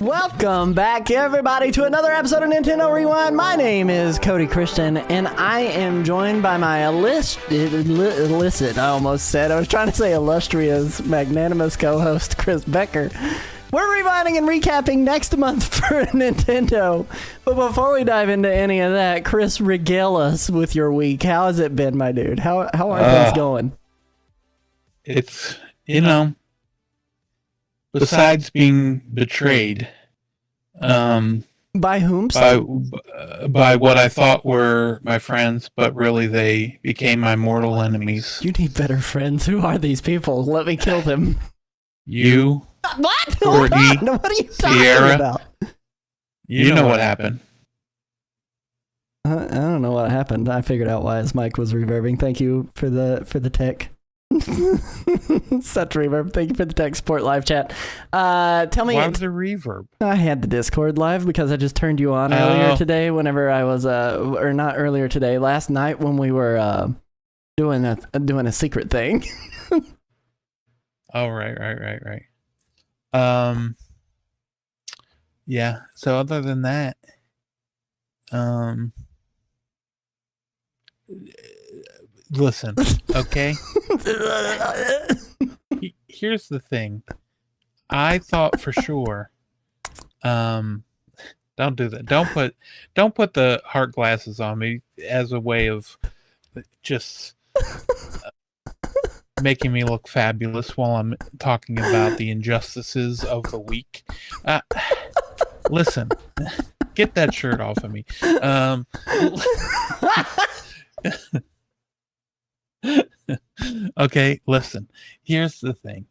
Welcome back, everybody, to another episode of Nintendo Rewind. My name is Cody Christian, and I am joined by my illicit, I almost said. I was trying to say illustrious, magnanimous co-host, Chris Becker. We're rewinding and recapping next month for Nintendo. But before we dive into any of that, Chris, regale us with your week. How has it been, my dude? How are things going? It's, besides being betrayed, by whom? By what I thought were my friends, but really they became my mortal enemies. You need better friends. Who are these people? Let me kill them. You. What? Courtney, what are you talking Sierra, about? You know what happened. I don't know what happened. I figured out why his mic was reverbing. Thank you for the tech. Such reverb. Thank you for the tech support live chat. Tell me. Why was there reverb? I had the Discord live because I just turned you on earlier today. Whenever I was or not earlier today, last night when we were doing a secret thing. Oh right. Yeah. So other than that, listen, okay? Here's the thing. I thought for sure, don't do that. Don't put the heart glasses on me as a way of just making me look fabulous while I'm talking about the injustices of the week. Listen, get that shirt off of me. Okay, listen. Here's the thing.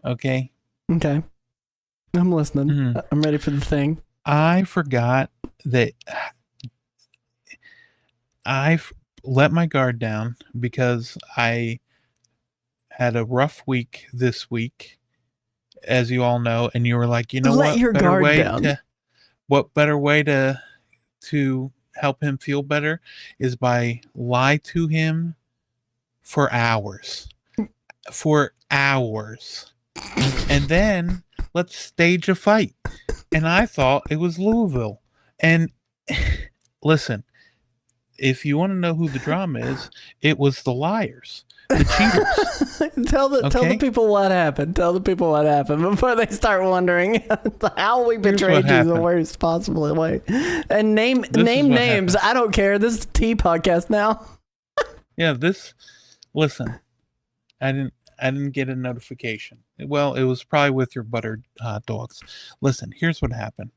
Okay? Okay. I'm listening. Mm-hmm. I'm ready for the thing. I forgot that I've let my guard down because I had a rough week this week, as you all know, and you were like, you know what? Let your guard down. What better way to help him feel better is by lie to him for hours. And then let's stage a fight. And I thought it was Louisville. And listen, if you want to know who the drama is, it was the liars, the cheaters. Tell the people what happened. Tell the people what happened before they start wondering how we betrayed you the worst possible way. And name names. Happened. I don't care. This is a tea podcast now. Yeah, listen, I didn't get a notification. Well, it was probably with your buttered hot dogs. Listen, here's what happened.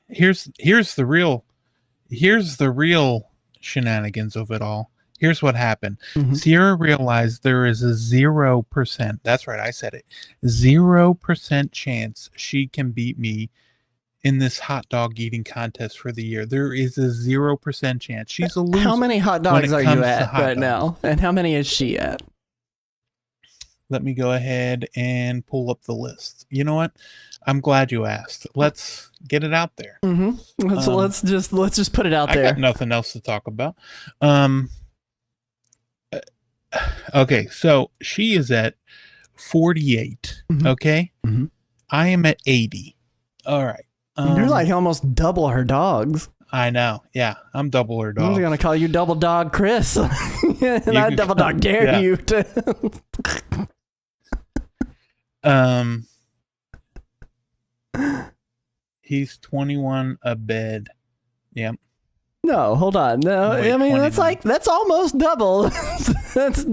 Here's the real shenanigans of it all. Here's what happened. Mm-hmm. Sierra realized there is a 0%. That's right, I said it. 0% chance she can beat me in this hot dog eating contest for the year. There is a 0% chance. She's a loser. How many hot dogs are you at right now? And how many is she at? Let me go ahead and pull up the list. You know what? I'm glad you asked. Let's get it out there. Mm-hmm. So let's just put it out there. I got nothing else to talk about. Okay, so she is at 48. Mm-hmm. Okay, mm-hmm. I am at 80. All right. You're like almost double her dogs. I know. Yeah, I'm double her dog. I'm gonna call you Double Dog Chris, and I double dog dare you to. He's 21 a bed. Yep. No, hold on. No, I mean 29. That's almost double. that's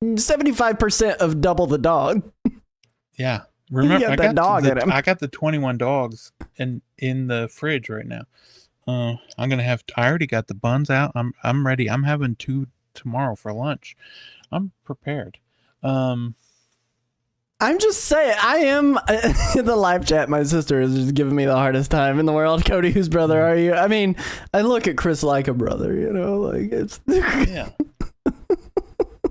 75% of double the dog. Yeah. Remember, I got the 21 dogs in the fridge right now. I already got the buns out. I'm ready. I'm having 2 tomorrow for lunch. I'm prepared. I'm just saying, I am in the live chat. My sister is just giving me the hardest time in the world. Cody, whose brother are you? I mean, I look at Chris like a brother, like it's. Yeah.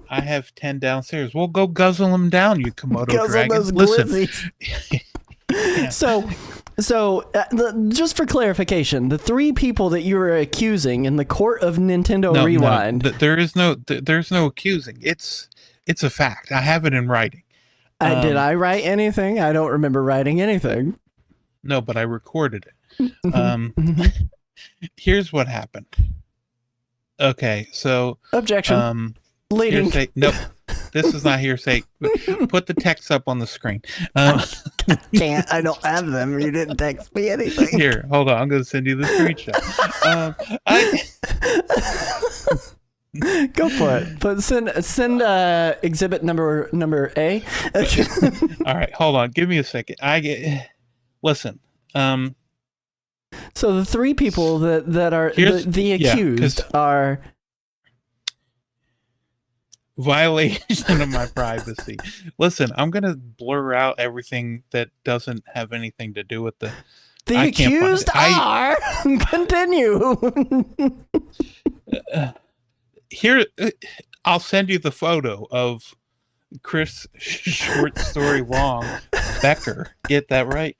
I have 10 downstairs. We'll go guzzle them down, you Komodo dragon. Listen. Yeah. So just for clarification, the 3 people that you were accusing in the court of Nintendo Rewind. No, there's no accusing. It's a fact. I have it in writing. Did I write anything? I don't remember writing anything. No, but I recorded it. Here's what happened. Okay, so objection. Leading. Hearsay. Nope. This is not hearsay. Put the text up on the screen. I can't. I don't have them. You didn't text me anything. Here, hold on. I'm going to send you the screenshot. Go for it. But send exhibit number A. All right, hold on. Give me a second. Listen. So the 3 people that are the accused are violation of my privacy. Listen, I'm gonna blur out everything that doesn't have anything to do with the accused are. Continue. Here, I'll send you the photo of Chris short story long Becker. Get that right.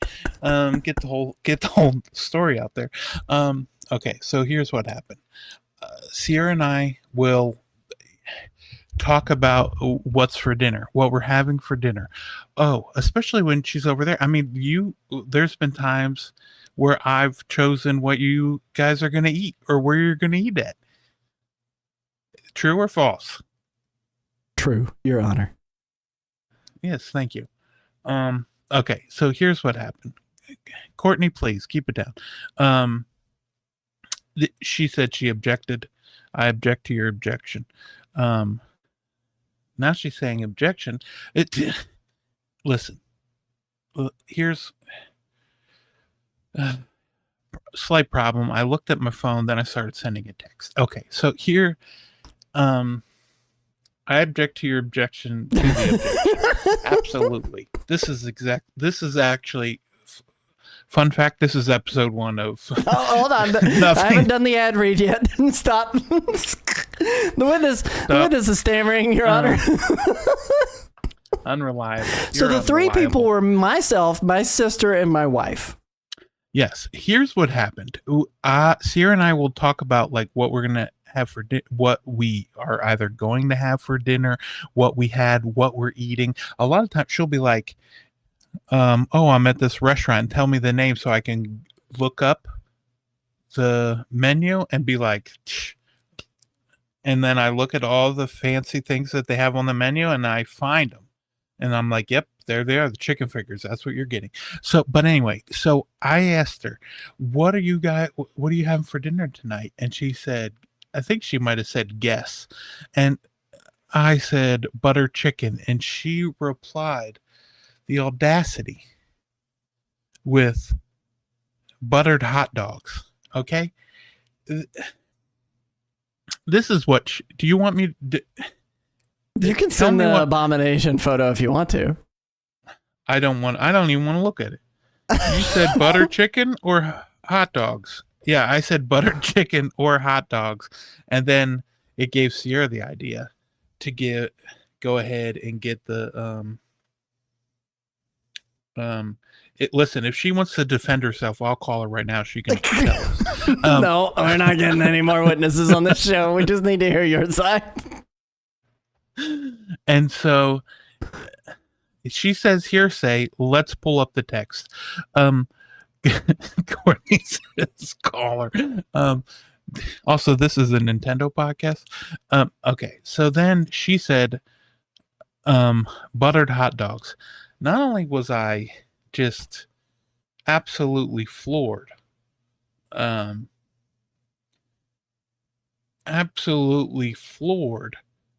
Get the whole story out there. Okay, so here's what happened. Sierra and I will talk about what's for dinner, what we're having for dinner. Oh, especially when she's over there. I mean, there's been times where I've chosen what you guys are going to eat or where you're going to eat at. True or false? True, Your Honor. Yes, thank you. Okay, so here's what happened. Courtney, please keep it down. She said she objected. I object to your objection. Now she's saying objection. Listen. Here's a slight problem. I looked at my phone, then I started sending a text. Okay, so here, I object to your objection to the objection. Absolutely. This is actually fun fact. This is episode 1 of. Oh, hold on. I haven't done the ad read yet. Stop. The witness is stammering, Your Honor. Unreliable. So the 3 people were myself, my sister, and my wife. Yes. Here's what happened. Sierra and I will talk about like what we're gonna have for what we are either going to have for dinner, what we had, what we're eating. A lot of times she'll be like, "Oh, I'm at this restaurant. Tell me the name so I can look up the menu and be like, "Tch." And then I look at all the fancy things that they have on the menu and I find them. And I'm like, yep, there they are, the chicken fingers. That's what you're getting. So, but anyway, so I asked her, what are you having for dinner tonight? And she said, I think she might have said guess. And I said butter chicken. And she replied, the audacity, with buttered hot dogs. Okay. This is what, do you want me to, you can send the abomination photo if you want to. I don't even want to look at it. You said butter chicken or hot dogs? Yeah, I said buttered chicken or hot dogs. And then it gave Sierra the idea to go ahead and get the, listen, if she wants to defend herself, I'll call her right now. She can tell us. No, we're not getting any more witnesses on this show. We just need to hear your side. And so she says hearsay. Let's pull up the text. Courtney says caller. Also, this is a Nintendo podcast. Okay, so then she said buttered hot dogs. Not only was I just absolutely floored,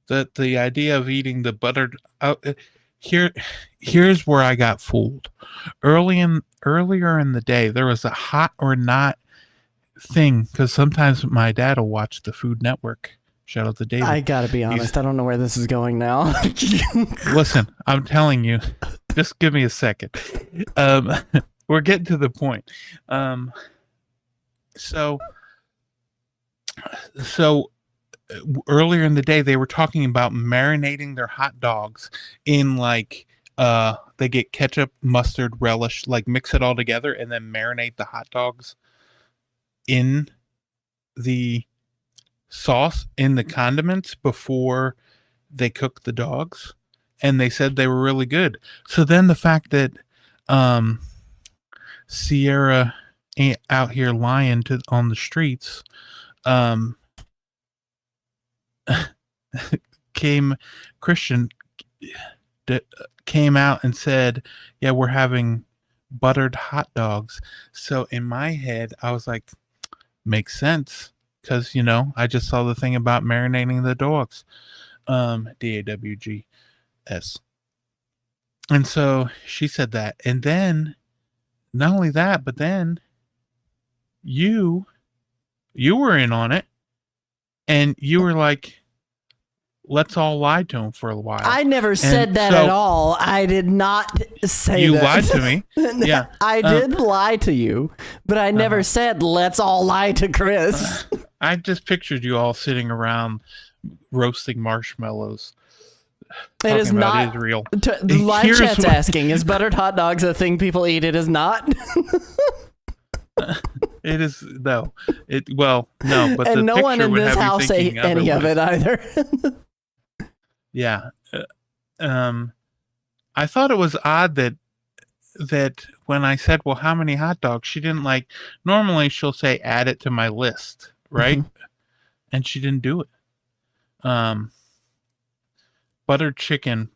that the idea of eating the buttered here's where I got fooled. Earlier in the day, there was a hot or not thing, because sometimes my dad will watch the Food Network. Shout out to David. I gotta be honest, I don't know where this is going now. Listen, I'm telling you, just give me a second. We're getting to the point. So earlier in the day, they were talking about marinating their hot dogs in they get ketchup, mustard, relish, mix it all together and then marinate the hot dogs in the sauce, in the condiments before they cook the dogs. And they said they were really good. So then the fact that Sierra ain't out here lying on the streets, Christian came out and said, yeah, we're having buttered hot dogs. So in my head, I was like, makes sense. Because, I just saw the thing about marinating the dogs. DAWGS. And so she said that. And then, not only that, but then you were in on it. And you were like, let's all lie to him for a while. I never said that at all. I did not say you that. You lied to me. Yeah. I did lie to you, but I never said, let's all lie to Chris. I just pictured you all sitting around roasting marshmallows. It is not Israel. The live chat's asking, is buttered hot dogs a thing people eat? It is not. It is no. No, but and no one in this house ate any of it either. Yeah. I thought it was odd that when I said, well, how many hot dogs, she didn't normally she'll say add it to my list, right? Mm-hmm. And she didn't do it. Buttered chicken.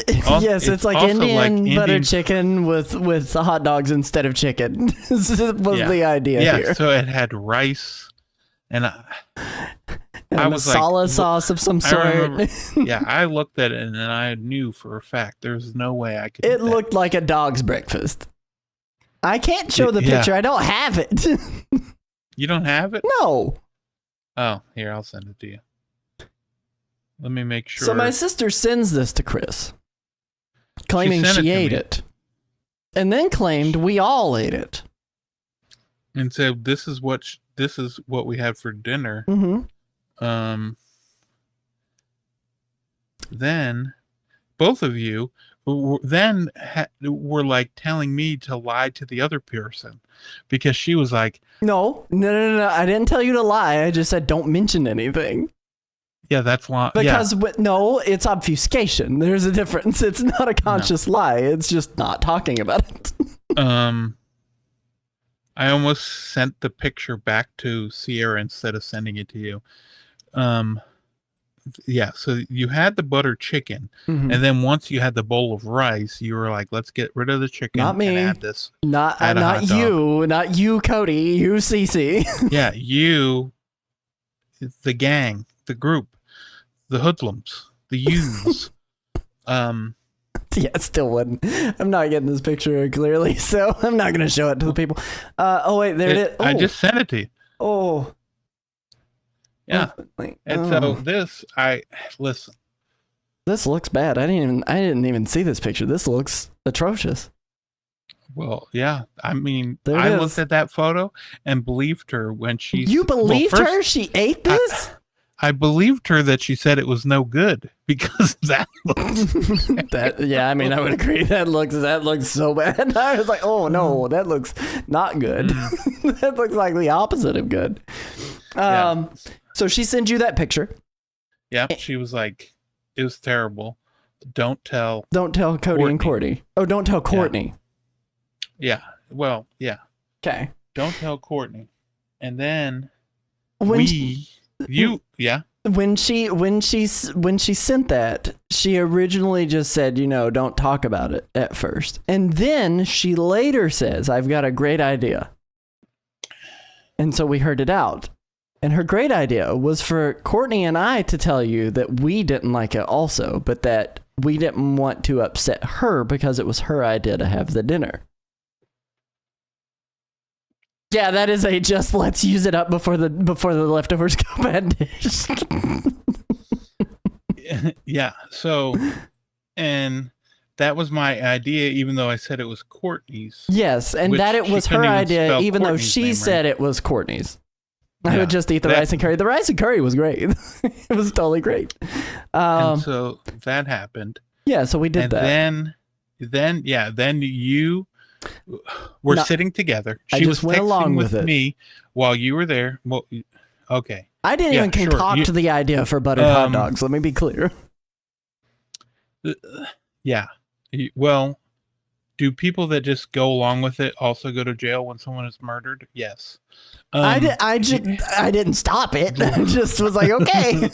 Yes, it's like Indian buttered chicken with hot dogs instead of chicken. was the idea here. Yeah, so it had rice and I was masala sauce of some sort. I looked at it and then I knew for a fact there's no way I could. It looked like a dog's breakfast. I can't show the picture. I don't have it. You don't have it? No. Oh, here, I'll send it to you. Let me make sure. So my sister sends this to Chris, claiming she ate it, and then claimed we all ate it, and said this is what we had for dinner. Mm-hmm. Then both of you were telling me to lie to the other person because she was like, no, I didn't tell you to lie. I just said don't mention anything. Yeah, that's lying. Because no, it's obfuscation. There's a difference. It's not a conscious lie. It's just not talking about it. I almost sent the picture back to Sierra instead of sending it to you. Yeah, so you had the butter chicken, Mhm. and then once you had the bowl of rice, you were like, let's get rid of the chicken Not me. and add this. Not add a hot dog. not you, Cody. You, Cece. Yeah, you, the gang, the group, the hoodlums, the youths. Yeah, it still wouldn't. I'm not getting this picture clearly, so I'm not gonna show it to the people. Oh wait, there it is. Oh. I just sent it to you. Oh. Yeah. And so listen. This looks bad. I didn't even see this picture. This looks atrocious. Well, yeah. I mean, There it I is. looked at that photo and believed her when she. You believed her? She ate this? I believed her that she said it was no good because that looks. Yeah, I mean, I would agree. That looks so bad. I was like, oh no, that looks not good. That looks like the opposite of good. Yeah. So she sends you that picture. Yeah, she was like, it was terrible. Don't tell Cody Courtney. and Courtney. Oh, don't tell Courtney. Yeah. Well, yeah. Okay. Don't tell Courtney. And then When she sent that, she originally just said, don't talk about it at first. And then she later says, I've got a great idea. And so we heard it out. And her great idea was for Courtney and I to tell you that we didn't like it also, but that we didn't want to upset her because it was her idea to have the dinner. Yeah, that is a just let's use it up before the leftovers go bad dish. Yeah. So, and that was my idea, even though I said it was Courtney's. Yes, and that it was her idea, even though she said it was Courtney's. I would just eat the rice and curry. The rice and curry was great. It was totally great. And so that happened. Yeah, so we did that. And then you were sitting together. She was went along with me while you were there. Well, okay. I didn't even concoct the idea for buttered hot dogs. Let me be clear. Yeah. Well, do people that just go along with it also go to jail when someone is murdered? Yes. I didn't stop it. I just was like, okay.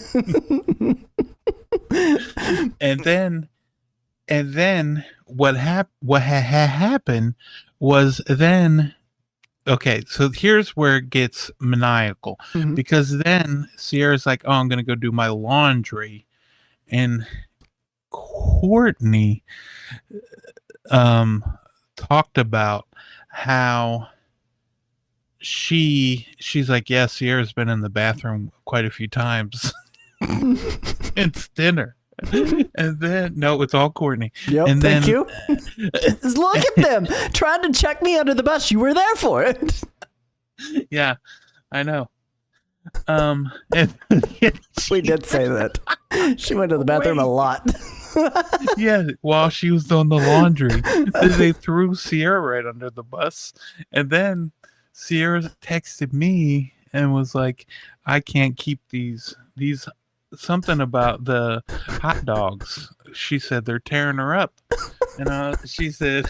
and then what happened was then. Okay, so here's where it gets maniacal, because then Sierra's like, "Oh, I'm gonna go do my laundry," and Courtney talked about how she's like, yeah, Sierra's been in the bathroom quite a few times. It's dinner. And then it's all Courtney. Yep, and thank you. Look at them trying to check me under the bus. You were there for it. Yeah, I know. We did say that. She went to the bathroom a lot. Yeah, while she was doing the laundry, they threw Sierra right under the bus, and then Sierra texted me and was like, "I can't keep these something about the hot dogs." She said they're tearing her up, and she said,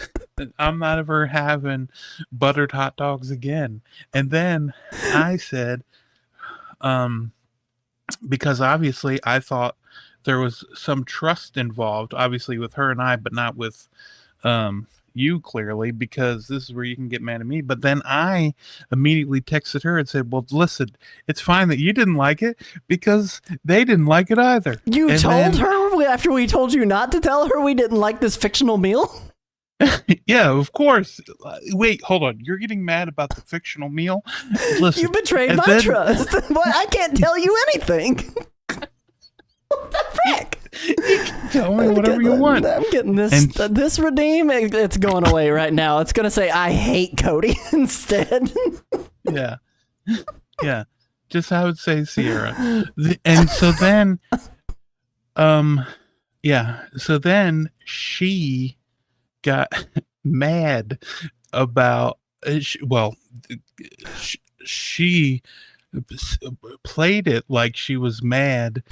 "I'm not ever having buttered hot dogs again." And then I said, because obviously I thought there was some trust involved, obviously with her and I, but not with you, clearly, because this is where you can get mad at me. But then I immediately texted her and said, well, listen, it's fine that you didn't like it because they didn't like it either. You told her after we told you not to tell her we didn't like this fictional meal? Yeah, of course. Wait, hold on. You're getting mad about the fictional meal? Listen, you betrayed my trust. I can't tell you anything. What the frick? You can tell me whatever you want. I'm getting this redeem. It's going away right now. It's going to say, I hate Cody instead. Yeah. Yeah. Just I would say Sierra. And so then, yeah. So then she got mad about, she played it like she was mad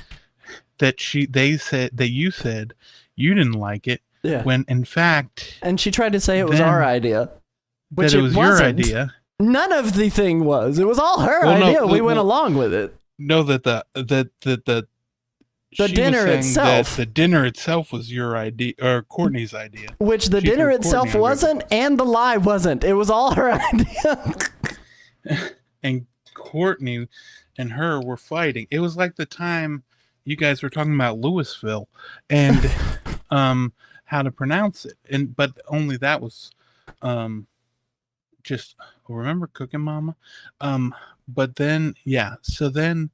that you said you didn't like it. Yeah. When in fact, and she tried to say it was our idea, which it was your idea. None of the thing was. It was all her idea. We went along with it. No, the dinner itself. The dinner itself was your idea or Courtney's idea. Which the dinner itself wasn't, and the lie wasn't. It was all her idea. And Courtney and her were fighting. It was like the time you guys were talking about Louisville and how to pronounce it. But only that was just remember Cooking Mama? But then so then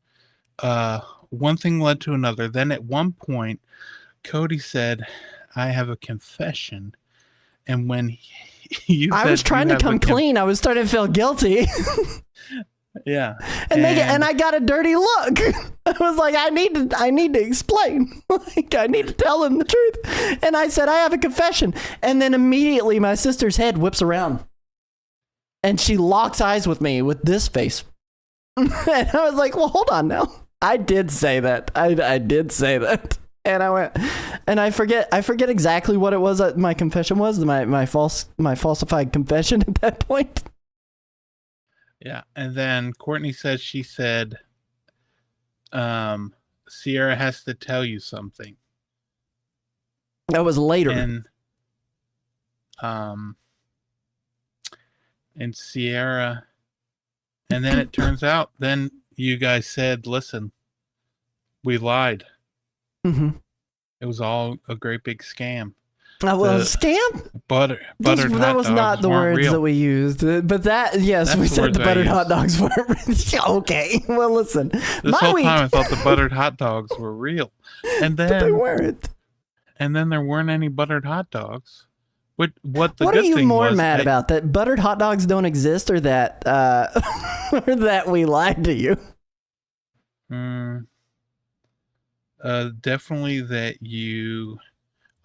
one thing led to another. Then at one point Cody said, I have a confession. And when I was trying to come clean, I was starting to feel guilty. Yeah. And I got a dirty look. I was like, I need to explain. Like, I need to tell him the truth. And I said, I have a confession. And then immediately my sister's head whips around. And she locks eyes with me with this face. And I was like, well, hold on now. I did say that. I did say that. And I went, and I forget exactly what it was that my confession was, my falsified confession at that point. Yeah, and then Courtney said she said, Sierra has to tell you something. That was later. And Sierra, and then it turns out, then you guys said, listen, we lied. Mm-hmm. It was all a great big scam. Scam? Buttered that was not the words real. That we used, but we said the buttered hot dogs weren't. Okay, well, listen. This whole time I thought the buttered hot dogs were real, and then but they weren't. And then there weren't any buttered hot dogs. What are you more mad about? That buttered hot dogs don't exist, or that or that we lied to you? Definitely that you.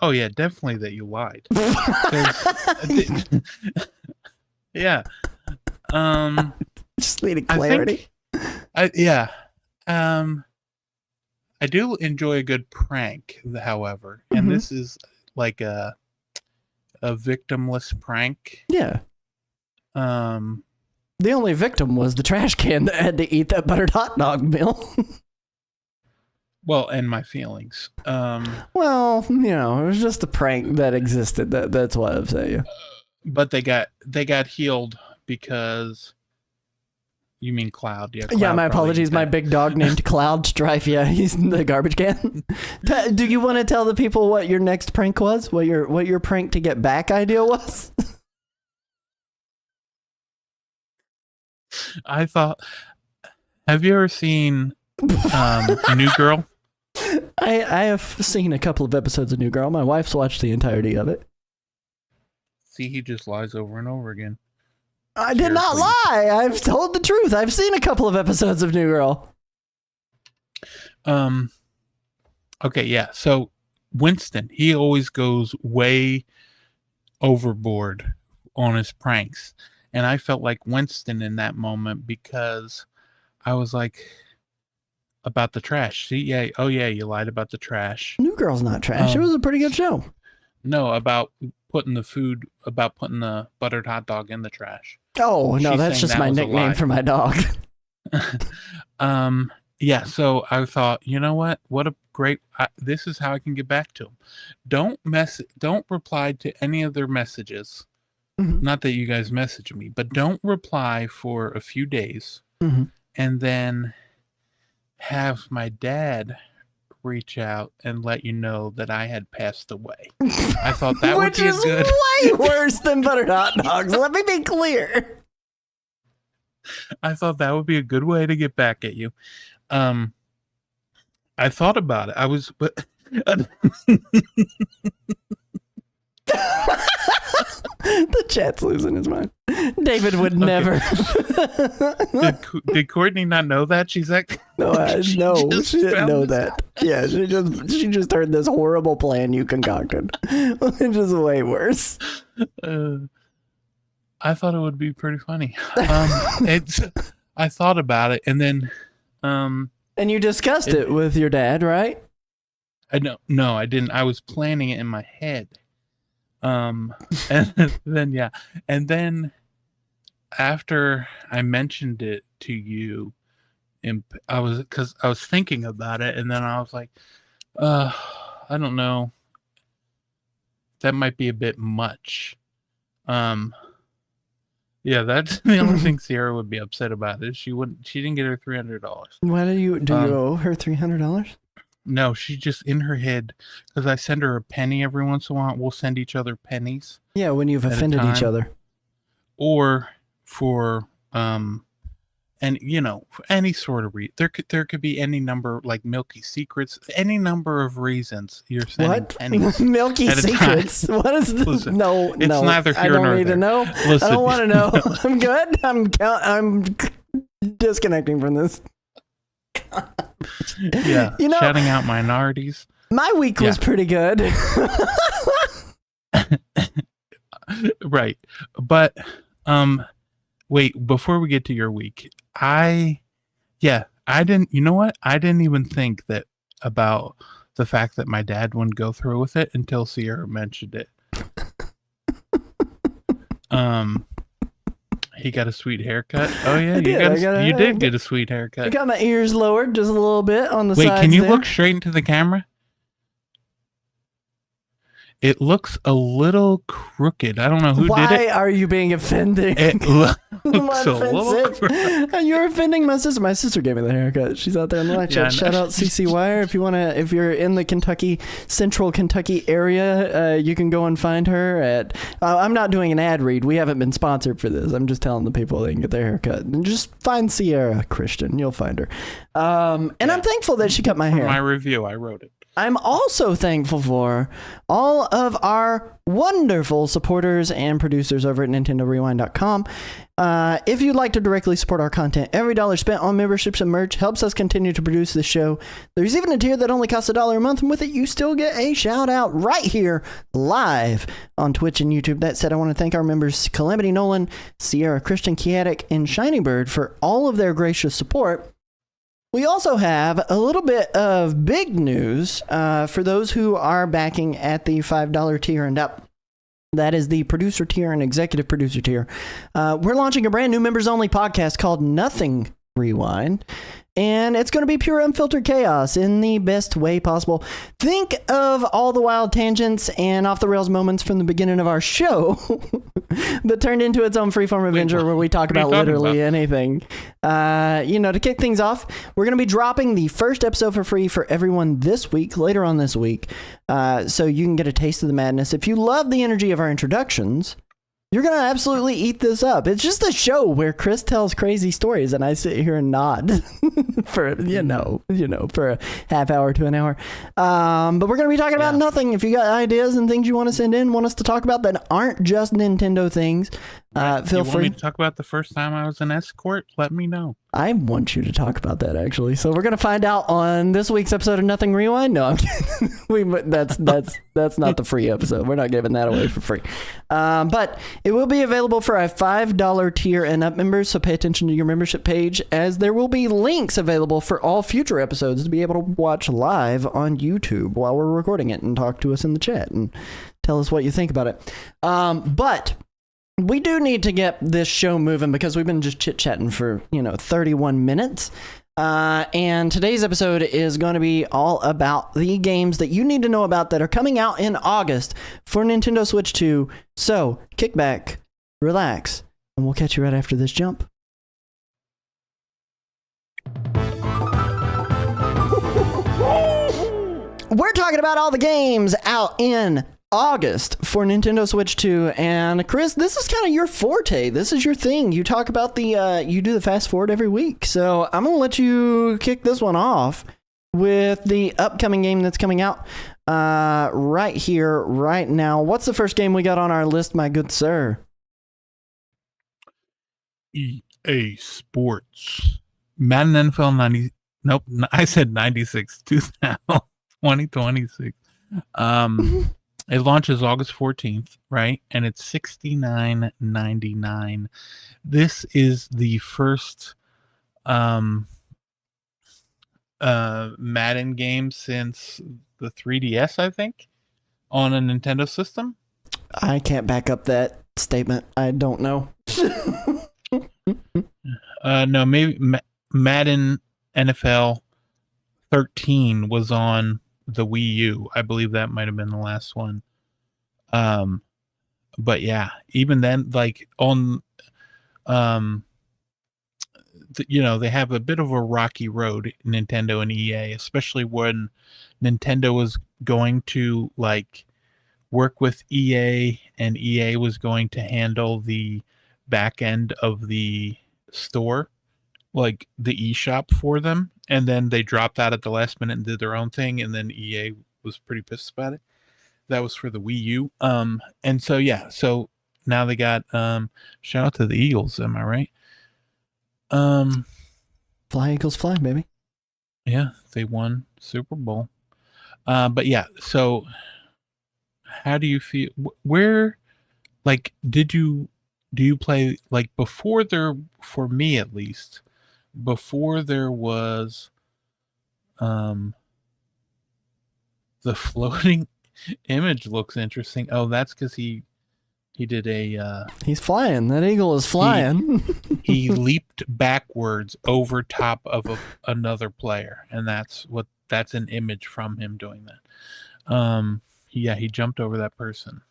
Oh yeah, definitely that you lied. Yeah. Just needed clarity. I do enjoy a good prank, however, and this is like a victimless prank. Yeah. The only victim was the trash can that had to eat that buttered hot dog meal. Well, and my feelings. Well, it was just a prank that existed. That's what I'm saying. But they got healed because. You mean Cloud? Yeah. Cloud, yeah. My apologies. My big dog named Cloud Strife. Yeah, he's in the garbage can. Do you want to tell the people what your next prank was? What your prank to get back idea was? I thought. Have you ever seen New Girl? I have seen a couple of episodes of New Girl. My wife's watched the entirety of it. See, he just lies over and over again. I did not lie. I've told the truth. I've seen a couple of episodes of New Girl. Okay, yeah. So Winston, he always goes way overboard on his pranks. And I felt like Winston in that moment because I was like, about the trash. See, yeah. Oh, yeah, you lied about the trash. New Girl's not trash. It was a pretty good show. No, about putting the buttered hot dog in the trash. Oh, no, that's just my nickname for my dog. Yeah, so I thought, you know what? What a great... this is how I can get back to him. Don't reply to any of their messages. Mm-hmm. Not that you guys message me, but don't reply for a few days. Mm-hmm. And then have my dad reach out and let you know that I had passed away. I thought that would be good. Which is way worse than buttered hot dogs. Let me be clear. I thought that would be a good way to get back at you. I thought about it. The chat's losing his mind. David would never. Did Courtney not know that? She's like, no, she didn't know that. Yeah, she just heard this horrible plan you concocted, which is way worse. I thought it would be pretty funny. I thought about it, and then, and you discussed it with your dad, right? No, I didn't. I was planning it in my head. And then after I mentioned it to you, because I was thinking about it, and then I was like, I don't know, that might be a bit much. Yeah, that's the only thing Sierra would be upset about is she didn't get her $300. Why do you owe her $300? No, she just in her head, because I send her a penny every once in a while. We'll send each other pennies. Yeah, when you've offended each other. Or for and for any sort of there could be any number, like Milky Secrets, any number of reasons you're sending pennies. Milky Secrets? What is this? Listen, no, it's neither here nor there. I don't need to know. Listen, I don't want to know. I'm good. I'm disconnecting from this. Yeah, shouting out minorities. My week was pretty good. Right, but wait, before we get to your week, I didn't, you know what? I didn't even think that about the fact that my dad wouldn't go through with it until Sierra mentioned it. He got a sweet haircut. Oh yeah, you did get a sweet haircut. I got my ears lowered just a little bit on the sides. Wait, can you look straight into the camera? It looks a little crooked. I don't know who did it. Why are you being offending? It looks a little crooked. You're offending my sister. My sister gave me the haircut. She's out there in the live chat. Shout out CC Wire. If you're in the Central Kentucky area, you can go and find her at. I'm not doing an ad read. We haven't been sponsored for this. I'm just telling the people they can get their haircut. And just find Sierra Christian. You'll find her. I'm thankful that she cut my hair. For my review, I wrote it. I'm also thankful for all of our wonderful supporters and producers over at NintendoRewind.com. If you'd like to directly support our content, every dollar spent on memberships and merch helps us continue to produce this show. There's even a tier that only costs $1 a month, and with it, you still get a shout out right here live on Twitch and YouTube. That said, I want to thank our members Calamity Nolan, Sierra Christian Kiatic, and Shiny Bird for all of their gracious support. We also have a little bit of big news for those who are backing at the $5 tier and up. That is the producer tier and executive producer tier. We're launching a brand new members-only podcast called Nothing Rewind. And it's going to be pure unfiltered chaos in the best way possible. Think of all the wild tangents and off-the-rails moments from the beginning of our show that turned into its own freeform adventure where we talk about literally anything. To kick things off, we're going to be dropping the first episode for free for everyone this week, later on this week, so you can get a taste of the madness. If you love the energy of our introductions, you're going to absolutely eat this up. It's just a show where Chris tells crazy stories and I sit here and nod for, for a half hour to an hour. But we're going to be talking about nothing. If you got ideas and things you want to send in, want us to talk about that aren't just Nintendo things, feel free. You want me to talk about the first time I was an escort? Let me know. I want you to talk about that, actually. So we're going to find out on this week's episode of Nothing Rewind. No, I'm kidding. That's not the free episode. We're not giving that away for free. But it will be available for a $5 tier and up members, so pay attention to your membership page, as there will be links available for all future episodes to be able to watch live on YouTube while we're recording it and talk to us in the chat and tell us what you think about it. But we do need to get this show moving because we've been just chit-chatting for, 31 minutes. And today's episode is going to be all about the games that you need to know about that are coming out in August for Nintendo Switch 2. So, kick back, relax, and we'll catch you right after this jump. We're talking about all the games out in August for Nintendo Switch 2, and Chris, this is kind of your forte. This is your thing. You talk about you do the fast forward every week, so I'm gonna let you kick this one off with the upcoming game that's coming out right here, right now. What's the first game we got on our list, my good sir? EA Sports, Madden NFL 90. Nope, I said 96. 2026. It launches August 14th, right? And it's $69.99. This is the first Madden game since the 3DS, I think, on a Nintendo system. I can't back up that statement. I don't know. No, maybe Madden NFL 13 was on the Wii U. I believe that might have been the last one. But yeah, even then, like on, they have a bit of a rocky road, Nintendo and EA, especially when Nintendo was going to like work with EA and EA was going to handle the back end of the store, like the eShop for them, and then they dropped out at the last minute and did their own thing, and then EA was pretty pissed about it. That was for the Wii U. And so yeah, so now they got shout out to the Eagles, am I right? Fly Eagles fly, baby. Yeah, they won Super Bowl. But yeah, so how do you feel? Where, like, do you play like before there? For me, at least, before there was, the floating image looks interesting. Oh, that's because he did a. He's flying. That eagle is flying. He leaped backwards over top of another player, and that's an image from him doing that. He jumped over that person.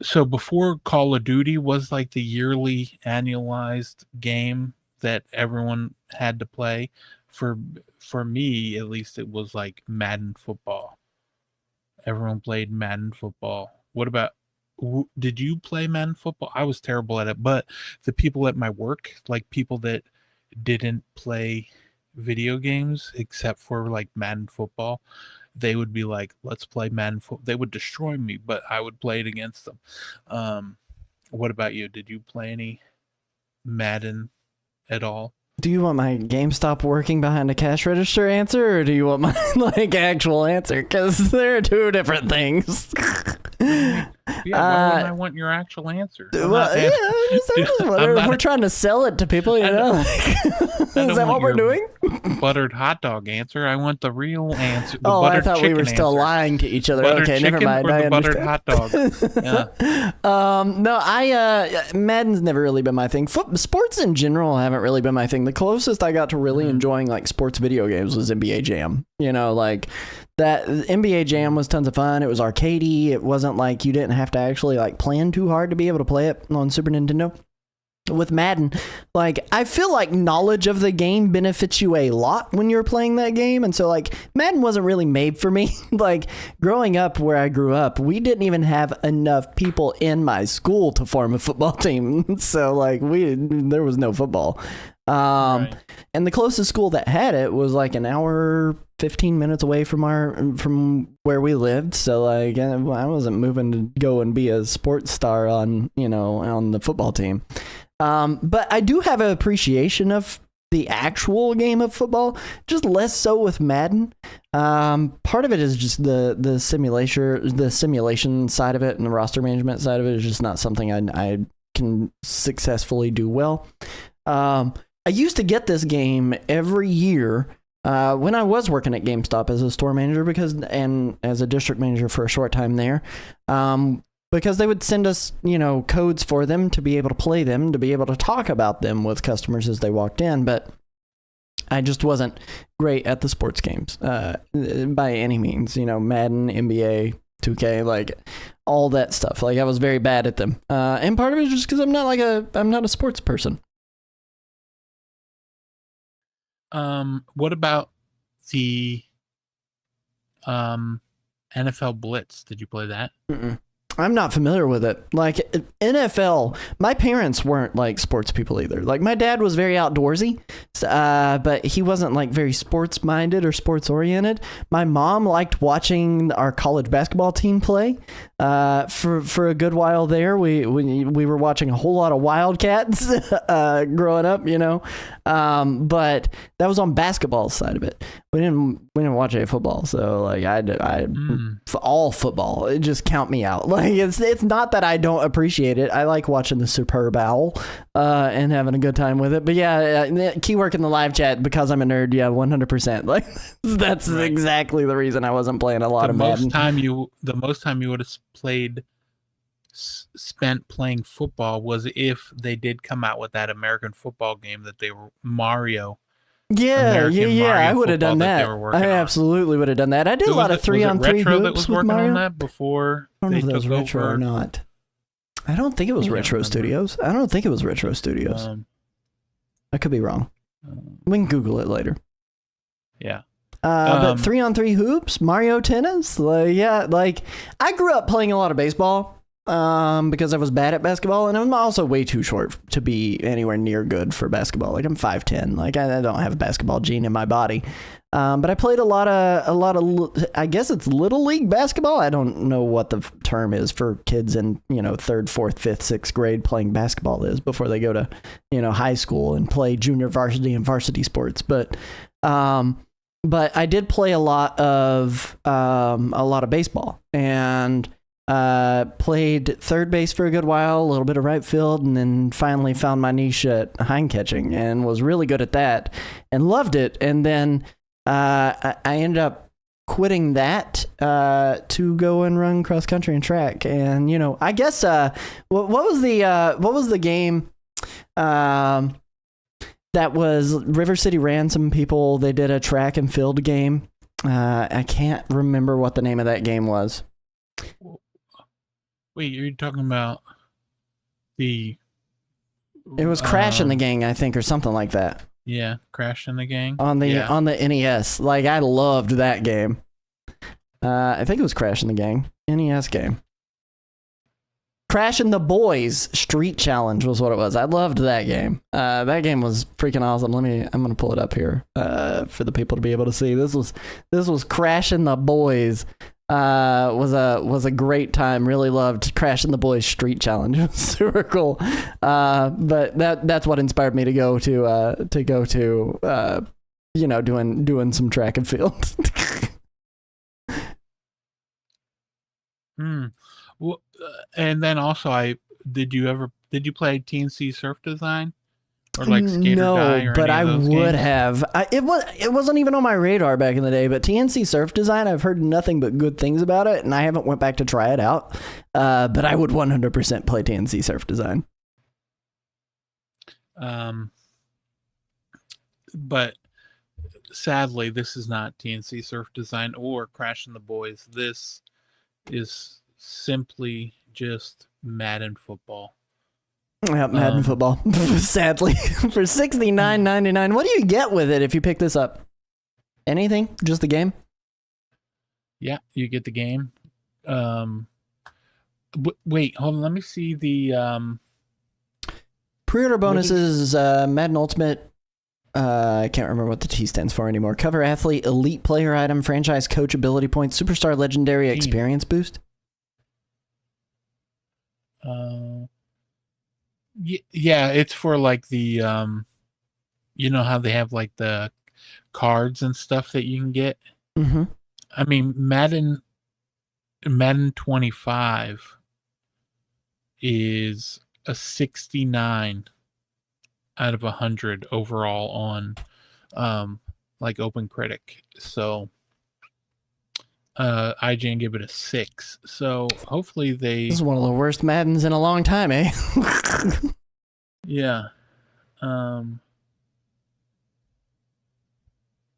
So before Call of Duty was like the yearly annualized game that everyone had to play, for me at least, it was like Madden football. Everyone played Madden football. What about, did you play Madden football? I was terrible at it, but the people at my work, like people that didn't play video games except for like Madden football, they would be like, let's play Madden football. They would destroy me, but I would play it against them. What about you? Did you play any Madden at all? Do you want my GameStop working behind a cash register answer, or do you want my like actual answer? Because they're two different things. Yeah, why wouldn't I want your actual answer? We're trying to sell it to people, you know? Is that what we're doing? Buttered hot dog answer. I want the real answer. The I thought we were still lying to each other. Buttered okay, never mind. Or the buttered hot dog. Yeah. No, Madden's never really been my thing. Sports in general haven't really been my thing. The closest I got to really enjoying like sports video games was NBA Jam. You know, like that NBA Jam was tons of fun. It was arcadey. It wasn't like you didn't have to actually like plan too hard to be able to play it on Super Nintendo. With Madden, like I feel like knowledge of the game benefits you a lot when you're playing that game, and so like Madden wasn't really made for me. Like growing up where I grew up, we didn't even have enough people in my school to form a football team, so like there was no football. Right. And the closest school that had it was like an hour 15 minutes away from where we lived, so like I wasn't moving to go and be a sports star on the football team. But I do have an appreciation of the actual game of football, just less so with Madden. Part of it is just the simulation side of it, and the roster management side of it is just not something I can successfully do well. I used to get this game every year when I was working at GameStop as a store manager and as a district manager for a short time there. Because they would send us, codes for them to be able to play them, to be able to talk about them with customers as they walked in. But I just wasn't great at the sports games by any means. Madden, NBA, 2K, like all that stuff. Like I was very bad at them. And part of it is just because I'm not a sports person. What about the NFL Blitz? Did you play that? Mm-mm. I'm not familiar with it. Like NFL, my parents weren't like sports people either. Like my dad was very outdoorsy, but he wasn't like very sports minded or sports oriented. My mom liked watching our college basketball team play. For a good while there, we were watching a whole lot of Wildcats growing up, but that was on basketball side of it. We didn't watch any football, so like all football. It just count me out. Like it's not that I don't appreciate it. I like watching the Super Bowl and having a good time with it. But yeah, keyword in the live chat, because I'm a nerd. Yeah, 100%. Like that's right. Exactly the reason I wasn't playing a lot of Madden. The most time you would have played spent playing football was if they did come out with that American football game that they were Mario. Yeah, American yeah. Mario I would have football done that they that. were working I on. absolutely would have done that. I did a lot of 3-on-3 Retro hoops that was with working Mario. on that before I don't know if they that was took Retro over. or not. I don't think it was I can't Retro remember. Studios. I don't think it was Retro Studios. I could be wrong. We can Google it later. Yeah. But 3-on-3 hoops, Mario Tennis, like I grew up playing a lot of baseball because I was bad at basketball, and I'm also way too short to be anywhere near good for basketball. Like I'm 5'10", like I don't have a basketball gene in my body. But I played a lot of I guess it's little league basketball. I don't know what the term is for kids in 3rd, 4th, 5th, 6th grade playing basketball is before they go to high school and play junior varsity and varsity sports, but I did play a lot of baseball, and played third base for a good while, a little bit of right field, and then finally found my niche at hind catching and was really good at that and loved it. And then I ended up quitting that to go and run cross country and track. And I guess what was the game? That was River City Ransom people. They did a track and field game. I can't remember what the name of that game was. Wait, you're talking about the... It was Crash in the Gang, I think, or something like that. Yeah, Crash in the Gang. On the NES. Like, I loved that game. I think it was Crash in the Gang. NES game. Crash and the Boys Street Challenge was what it was. I loved that game. That game was freaking awesome. I'm gonna pull it up here for the people to be able to see. This was Crash and the Boys. Was a great time. Really loved Crash and the Boys Street Challenge. It was super cool. But that's what inspired me to go to doing some track and field. Well, and then also, did you play TNC Surf Design or like Skate or Die or but any of I those would games? have. It wasn't even on my radar back in the day. But TNC Surf Design, I've heard nothing but good things about it, and I haven't went back to try it out. But I would 100% play TNC Surf Design. But sadly, this is not TNC Surf Design or Crash and the Boys. This is simply just Madden football. Yeah, Madden football. Sadly, for $69.99. What do you get with it if you pick this up? Anything? Just the game? Yeah, you get the game. Wait, hold on. Let me see the Pre-order bonuses, Madden Ultimate. I can't remember what the T stands for anymore. Cover athlete, elite player item, franchise coach ability points, superstar legendary experience boost. Yeah, it's for like the how they have like the cards and stuff that you can get. Mm-hmm. I mean, Madden 25 is a 69 out of 100 overall on like Open Critic. So IGN gave it a 6. So hopefully This is one of the worst Maddens in a long time, eh? Yeah.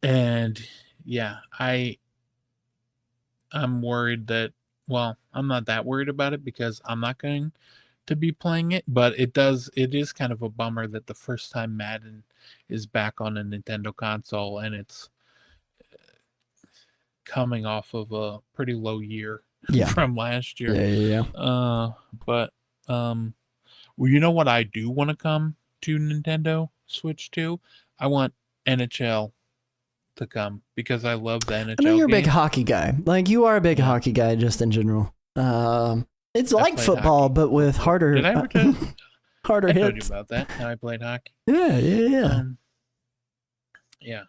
And yeah, I'm worried that, well, I'm not that worried about it because I'm not going to be playing it, but it is kind of a bummer that the first time Madden is back on a Nintendo console and it's coming off of a pretty low year from last year. Yeah. But well, you know what I do want to come to Nintendo Switch to? I want NHL to come because I love the NHL. I know you're a games. big hockey guy. Like you are a big hockey guy just in general. It's like football, hockey. but with harder. Did I ever tell harder I hits? told you about that? How I played hockey. Yeah. Yeah.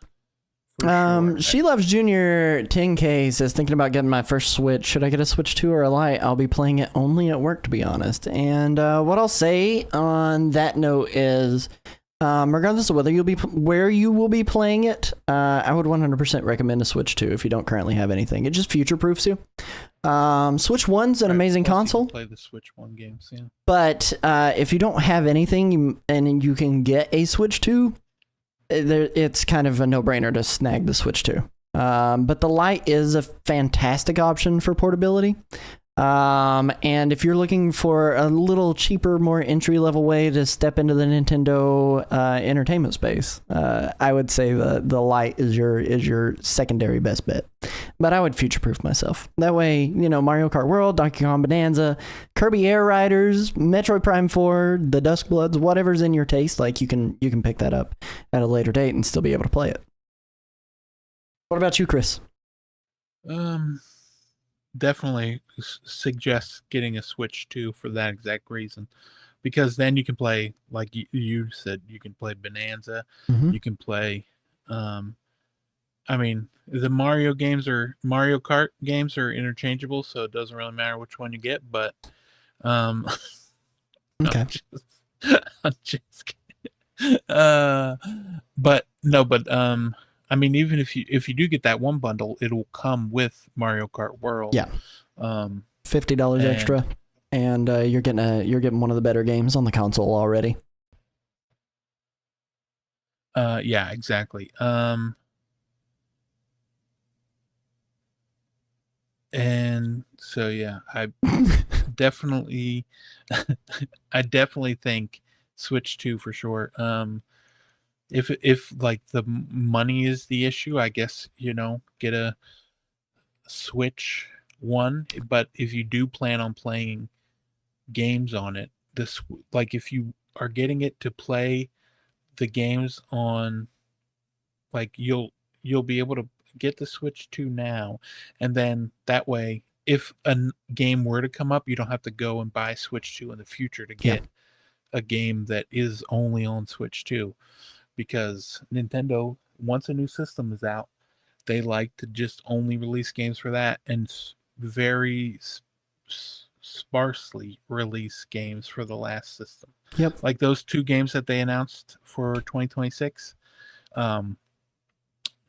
Sure. She Loves Junior 10K says, thinking about getting my first Switch. Should I get a Switch 2 or a Lite? I'll be playing it only at work, to be honest. And what I'll say on that note is, regardless of where you will be playing it, I would 100% recommend a Switch 2 if you don't currently have anything. It just future-proofs you. Switch One's an amazing Plus you can console, play the Switch One games, yeah. but if you don't have anything and you can get a Switch 2, it's kind of a no-brainer to snag the Switch 2. But the Lite is a fantastic option for portability. And if you're looking for a little cheaper, more entry-level way to step into the Nintendo entertainment space, I would say the Lite is your secondary best bet. But I would future-proof myself. That way, Mario Kart World, Donkey Kong Bonanza, Kirby Air Riders, Metroid Prime 4, the Dusk Bloods, whatever's in your taste, like you can pick that up at a later date and still be able to play it. What about you, Chris? Definitely suggest getting a Switch 2 for that exact reason, because then you can play, like you said, you can play Bonanza, you can play, I mean, the Mario Kart games are interchangeable, so it doesn't really matter which one you get, but okay. I'm just kidding. I mean, even if you do get that one bundle, it will come with Mario Kart World. Yeah. $50 extra, and you're getting one of the better games on the console already. Yeah, exactly. And so yeah, I definitely think Switch 2 for sure. If like the money is the issue, I guess, get a Switch 1. But if you do plan on playing games on it, like if you are getting it to play the games on, like you'll be able to get the Switch 2 now, and then that way, if a game were to come up, you don't have to go and buy Switch 2 in the future to get a game that is only on Switch 2. Because Nintendo, once a new system is out, they like to just only release games for that, and very sparsely release games for the last system. Yep. Like those 2 games that they announced for 2026,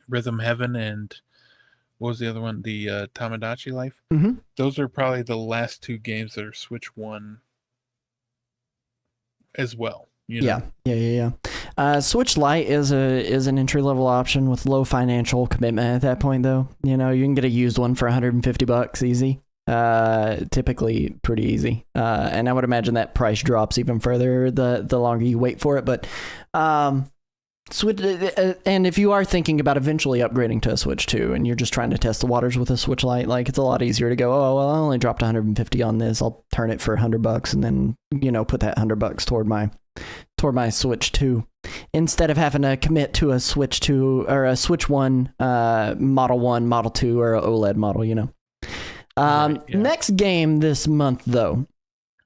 Rhythm Heaven and what was the other one? The Tamagotchi Life. Mm-hmm. Those are probably the last 2 games that are Switch 1 as well. Yeah. Switch Lite is an entry-level option with low financial commitment at that point, though. You can get a used one for $150 easy. Typically pretty easy. And I would imagine that price drops even further the longer you wait for it. But Switch, and if you are thinking about eventually upgrading to a Switch 2 and you're just trying to test the waters with a Switch Lite, like it's a lot easier to go, oh, well, I only dropped $150 on this. I'll turn it for $100 and then, put that $100 toward my Switch 2 instead of having to commit to a Switch 2 or a Switch 1, Model 1, Model 2, or an OLED model, Right, yeah. Next game this month, though.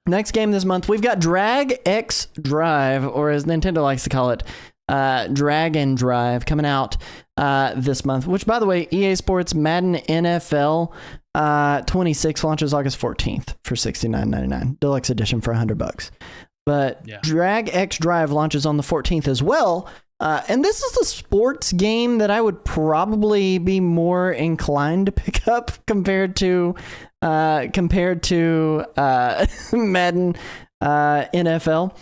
We've got Drag X Drive, or as Nintendo likes to call it, Drag and Drive, coming out this month, which, by the way, EA Sports Madden NFL 26 launches August 14th for $69.99. Deluxe edition for $100. But Drag X Drive launches on the 14th as well. And this is the sports game that I would probably be more inclined to pick up compared to Madden NFL.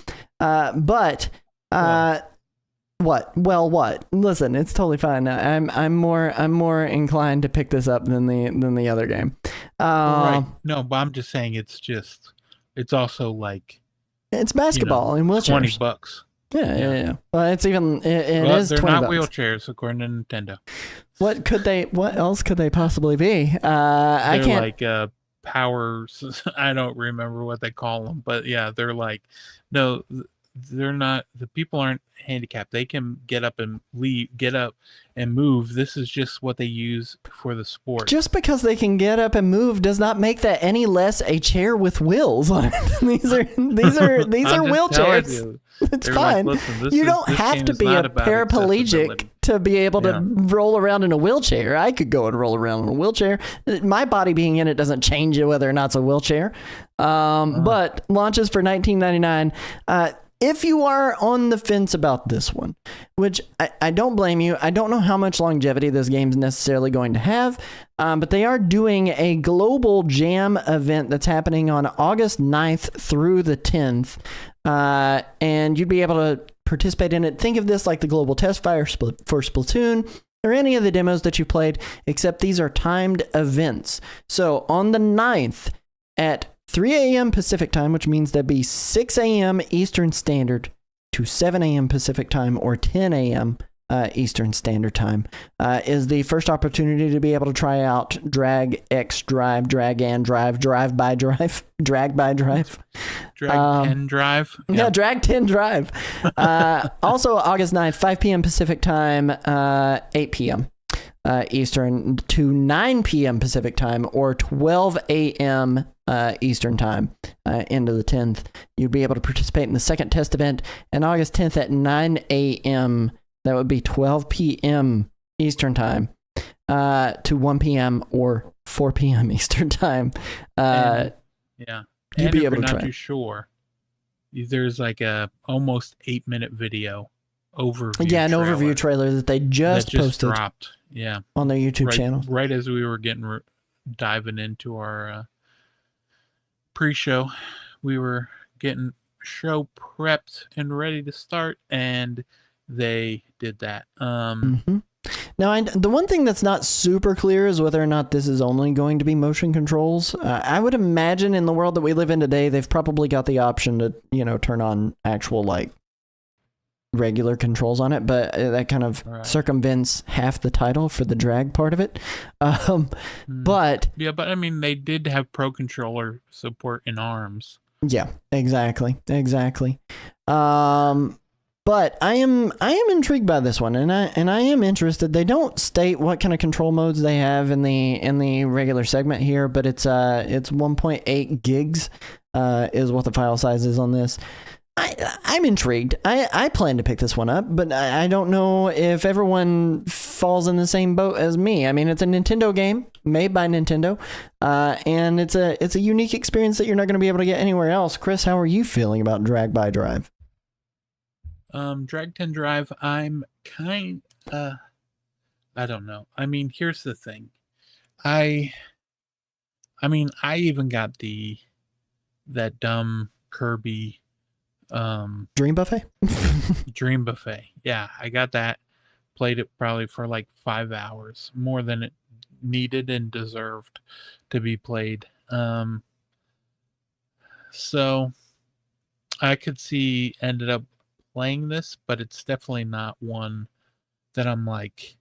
What? Well, what? Listen, it's totally fine. I'm more inclined to pick this up than the other game. Right. No, but I'm just saying it's also like it's basketball in wheelchairs. $20. Yeah. Well, it's even it is they're $20. Not wheelchairs according to Nintendo. What else could they possibly be? I can't. Like powers. I don't remember what they call them, but yeah, they're like no. They're not. The people aren't handicapped. They can get up and move. This is just what they use for the sport. Just because they can get up and move does not make that any less a chair with wheels on it. these are wheelchairs. It's fine. Like, you don't have to be a paraplegic to be able to roll around in a wheelchair. I could go and roll around in a wheelchair. My body being in it doesn't change it whether or not it's a wheelchair. But launches for $19.99. if you are on the fence about this one, which I don't blame you, I don't know how much longevity this game's necessarily going to have, but they are doing a global jam event that's happening on August 9th through the 10th, and you'd be able to participate in it. Think of this like the global test fire for Splatoon, or any of the demos that you played, except these are timed events. So on the 9th at 3 a.m. Pacific time, which means that'd be 6 a.m. Eastern Standard to 7 a.m. Pacific time, or 10 a.m. Eastern Standard Time, is the first opportunity to be able to try out Drag X Drive, Drag and Drive, Drive by Drive, Drag by Drive. Drag 10 Drive. Yeah, Drag 10 Drive. Also, August 9th, 5 p.m. Pacific Time, 8 p.m. Eastern to 9 p.m. Pacific Time, or 12 a.m. Eastern Time, into the 10th. You'd be able to participate in the second test event, and August 10th at 9 a.m., that would be 12 p.m. Eastern Time, to 1 p.m. or 4 p.m. Eastern Time. Yeah. You'd be able if to you're try. not too sure, there's like a almost 8-minute video overview. Yeah, an overview trailer that they just posted dropped. Yeah, on their YouTube channel. Right as we were getting diving into our pre-show, we were getting show prepped and ready to start, and they did that. Now, the one thing that's not super clear is whether or not this is only going to be motion controls. I would imagine in the world that we live in today, they've probably got the option to, turn on actual, like, regular controls on it, but that kind of circumvents half the title for the drag part of it. But yeah, but I mean, they did have Pro Controller support in ARMS. Yeah, exactly. But I am intrigued by this one, and I am interested. They don't state what kind of control modes they have in the regular segment here, but it's 1.8 gigs is what the file size is on this. I'm intrigued. I plan to pick this one up, but I don't know if everyone falls in the same boat as me. I mean, it's a Nintendo game made by Nintendo, and it's a unique experience that you're not going to be able to get anywhere else. Chris, how are you feeling about Drag by Drive? Drag 10 Drive, I'm I don't know. I mean, here's the thing. I even got that dumb Kirby Dream Buffet? Dream Buffet. Yeah, I got that. Played it probably for like 5 hours, more than it needed and deserved to be played. So I could see ended up playing this, but it's definitely not one that I'm like,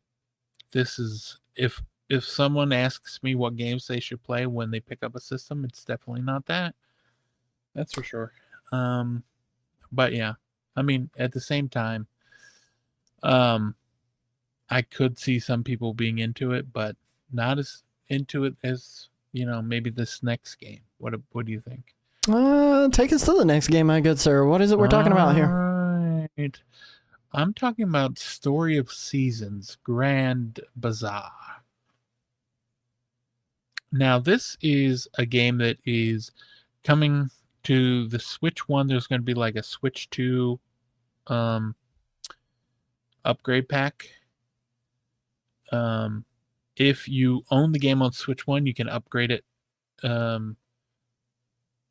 this is, if someone asks me what games they should play when they pick up a system, it's definitely not that. That's for sure. But yeah, I mean, at the same time, I could see some people being into it, but not as into it as, maybe this next game. What do you think? Take us to the next game, my good sir. What is it we're talking about here? Right. I'm talking about Story of Seasons Grand Bazaar. Now, this is a game that is coming to the Switch 1. There's going to be like a Switch 2 upgrade pack. If you own the game on Switch 1, you can upgrade it.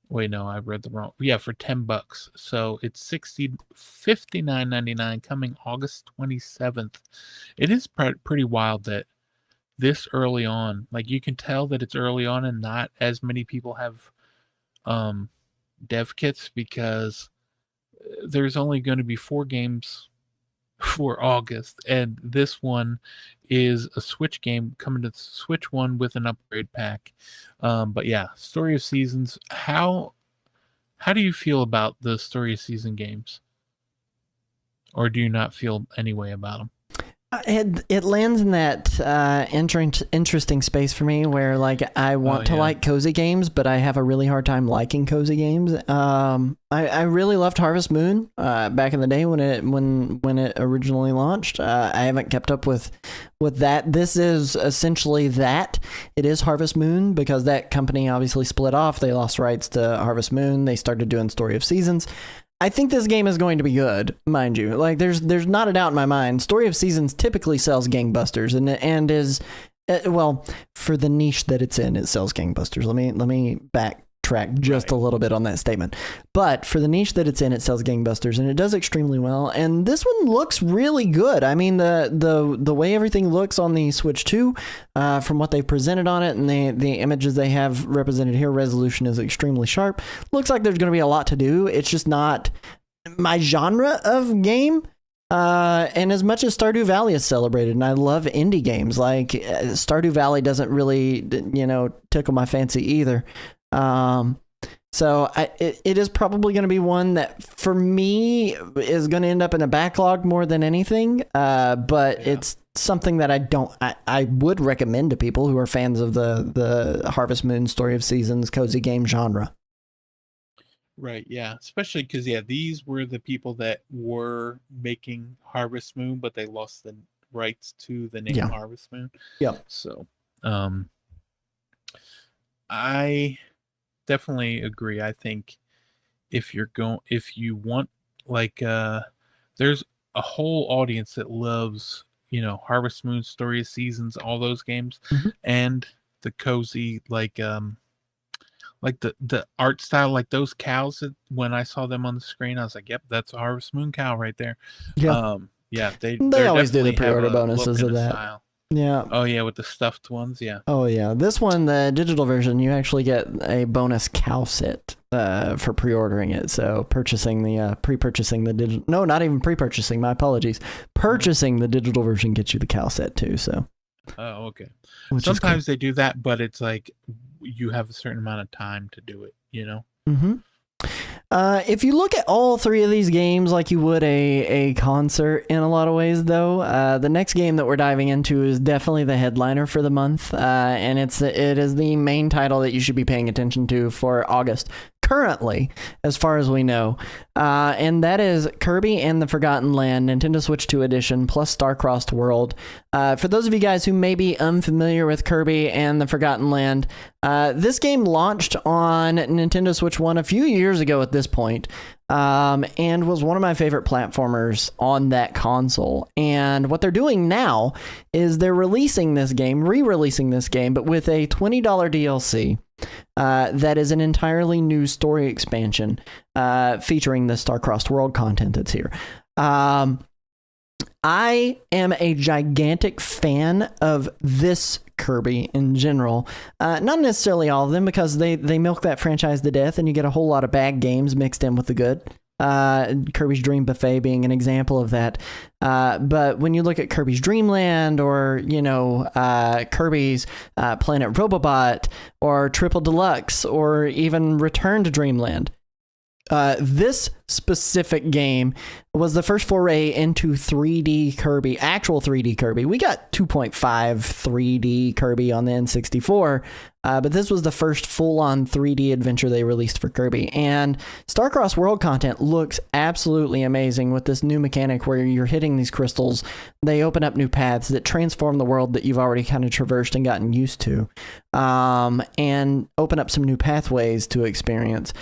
Wait, no, I read the wrong. Yeah, for $10. So it's $59.99 coming August 27th. It is pretty wild that this early on, like, you can tell that it's early on and not as many people have dev kits, because there's only going to be 4 games for August, and this one is a Switch game coming to the Switch 1 with an upgrade pack. But yeah, Story of Seasons. How do you feel about the Story of Season games, or do you not feel any way about them? It lands in that interesting space for me where, like, I want to like cozy games, but I have a really hard time liking cozy games. I really loved Harvest Moon back in the day when it originally launched. I haven't kept up with that. This is essentially that. It is Harvest Moon because that company obviously split off. They lost rights to Harvest Moon. They started doing Story of Seasons. I think this game is going to be good, mind you. Like, there's not a doubt in my mind. Story of Seasons typically sells gangbusters, and is well, for the niche that it's in, it sells gangbusters. Let me backtrack just a little bit on that statement. But for the niche that it's in, it sells gangbusters, and it does extremely well. And this one looks really good. I mean, the way everything looks on the Switch 2, from what they've presented on it, and the images they have represented here, resolution is extremely sharp. Looks like there's going to be a lot to do. It's just not my genre of game. And as much as Stardew Valley is celebrated, and I love indie games, like Stardew Valley doesn't really, tickle my fancy either. So it is probably going to be one that for me is going to end up in a backlog more than anything. But it's something that I would recommend to people who are fans of the Harvest Moon, Story of Seasons, cozy game genre. Right, yeah. Especially because, these were the people that were making Harvest Moon, but they lost the rights to the name Harvest Moon. Yeah. So, I definitely agree. I think if you want, like, there's a whole audience that loves, Harvest Moon, Story of Seasons, all those games, and the cozy, like the art style, like those cows that when I saw them on the screen, I was like, yep, that's a Harvest Moon cow right there. They always do the pre-order bonuses of that. Style. Yeah. Oh yeah, with the stuffed ones, yeah. Oh yeah, this one, the digital version, you actually get a bonus cow set for pre-ordering it. So pre-purchasing the digital, no, not even pre-purchasing. My apologies. Purchasing the digital version gets you the cow set too. So. Oh, okay. Sometimes they do that, but it's like you have a certain amount of time to do it, Mm-hmm. If you look at all three of these games like you would a concert in a lot of ways, though, the next game that we're diving into is definitely the headliner for the month, and it is the main title that you should be paying attention to for August, currently, as far as we know, and that is Kirby and the Forgotten Land, Nintendo Switch 2 Edition, plus Star-Crossed World. For those of you guys who may be unfamiliar with Kirby and the Forgotten Land, this game launched on Nintendo Switch 1 a few years ago at this point, and was one of my favorite platformers on that console. And what they're doing now is they're re-releasing this game, but with a $20 DLC. That is an entirely new story expansion featuring the Star-Crossed World content that's here. I am a gigantic fan of this Kirby in general. Not necessarily all of them, because they milk that franchise to death and you get a whole lot of bad games mixed in with the good. Kirby's Dream Buffet being an example of that. But when you look at Kirby's Dream Land, or, Kirby's Planet Robobot, or Triple Deluxe, or even Return to Dreamland, this specific game was the first foray into 3D Kirby, actual 3D Kirby. We got 2.5 3D Kirby on the N64, but this was the first full-on 3D adventure they released for Kirby. And Star-Crossed World content looks absolutely amazing with this new mechanic where you're hitting these crystals. They open up new paths that transform the world that you've already kind of traversed and gotten used to, and open up some new pathways to experience.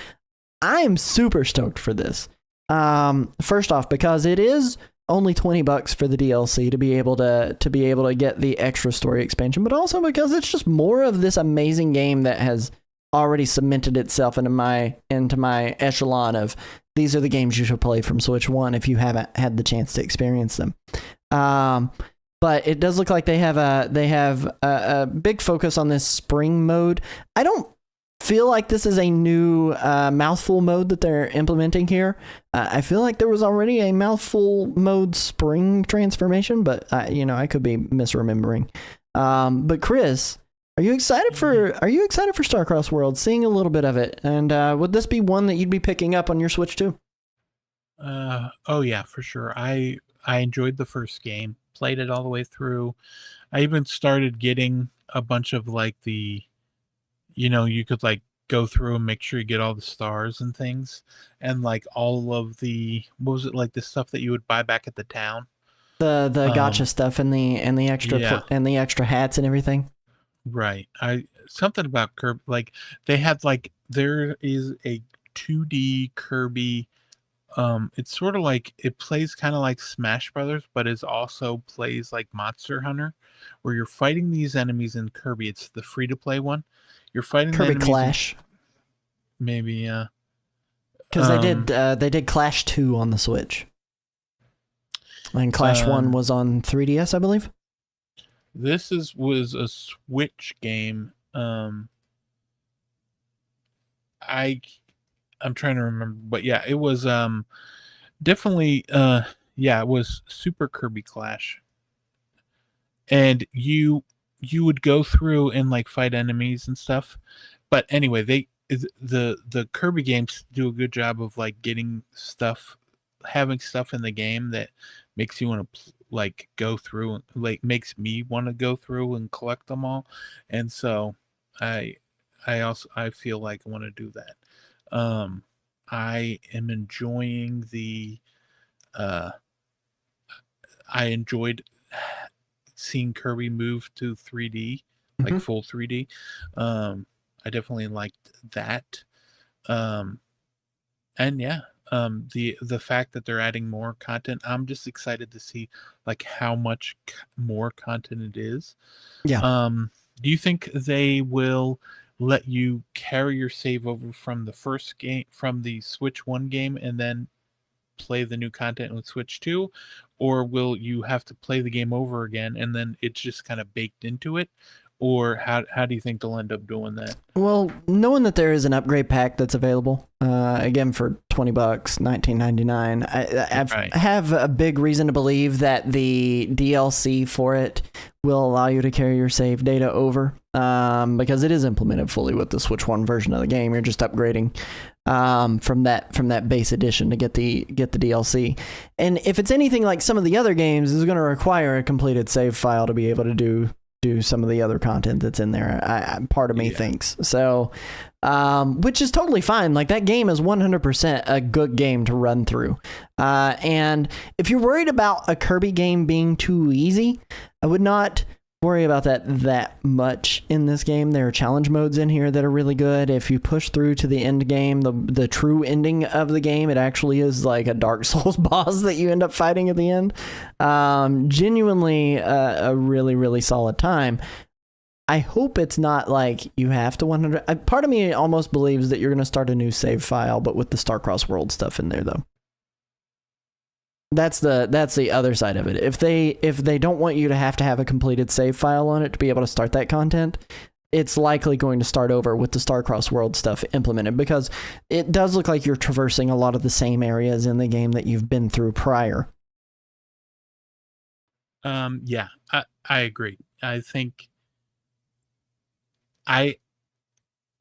I am super stoked for this. First off, because it is only $20 for the DLC to be able to get the extra story expansion, but also because it's just more of this amazing game that has already cemented itself into my echelon of these are the games you should play from Switch 1 if you haven't had the chance to experience them. But it does look like they have a big focus on this spring mode. I don't feel like this is a new mouthful mode that they're implementing here. I feel like there was already a mouthful mode spring transformation, but I could be misremembering. But Chris, are you excited for Star-Crossed World? Seeing a little bit of it, and would this be one that you'd be picking up on your Switch too? Oh yeah, for sure. I enjoyed the first game, played it all the way through. I even started getting a bunch of like the, you could like go through and make sure you get all the stars and things, and like all of the, what was it, like the stuff that you would buy back at the town, the gotcha stuff and the extra and the extra hats and everything. Right. Something about Kirby, like they had like, there is a 2D Kirby it's sort of like it plays kind of like Smash Brothers, but it also plays like Monster Hunter, where you're fighting these enemies in Kirby. It's the free to play one. You're fighting the Kirby enemies Clash, maybe because they did Clash 2 on the Switch, and Clash 1 was on 3DS, I believe. This was a Switch game. I'm trying to remember, but yeah, it was definitely yeah, it was Super Kirby Clash. And you would go through and like fight enemies and stuff. But anyway, the Kirby games do a good job of like having stuff in the game that makes you want to like go through, like makes me want to go through and collect them all. And so I feel like I want to do that. I am enjoying I enjoyed seeing Kirby move to 3D, like full 3D. I definitely liked that. And yeah, the fact that they're adding more content, I'm just excited to see like how much more content it is. Yeah. Do you think they will let you carry your save over from the first game, from the Switch 1 game, and then play the new content with Switch 2? Or will you have to play the game over again and then it's just kind of baked into it? Or how do you think they'll end up doing that? Well, knowing that there is an upgrade pack that's available, again for $20, $19.99, I have a big reason to believe that the DLC for it will allow you to carry your save data over, because it is implemented fully with the Switch 1 version of the game. You're just upgrading from that base edition to get the DLC. And if it's anything like some of the other games, it's going to require a completed save file to be able to do some of the other content that's in there. Part of me thinks so, which is totally fine. Like, that game is 100% a good game to run through. And if you're worried about a Kirby game being too easy, I would not worry about that much in this game. There are challenge modes in here that are really good. If you push through to the end game, the true ending of the game, it actually is like a Dark Souls boss that you end up fighting at the end. Genuinely a really, really solid time. I hope it's not like you have to 100. Part of me almost believes that you're going to start a new save file, but with the Starcross World stuff in there, though. That's the other side of it. If they don't want you to have a completed save file on it to be able to start that content, it's likely going to start over with the Starcross World stuff implemented, because it does look like you're traversing a lot of the same areas in the game that you've been through prior. Yeah, I agree. I think I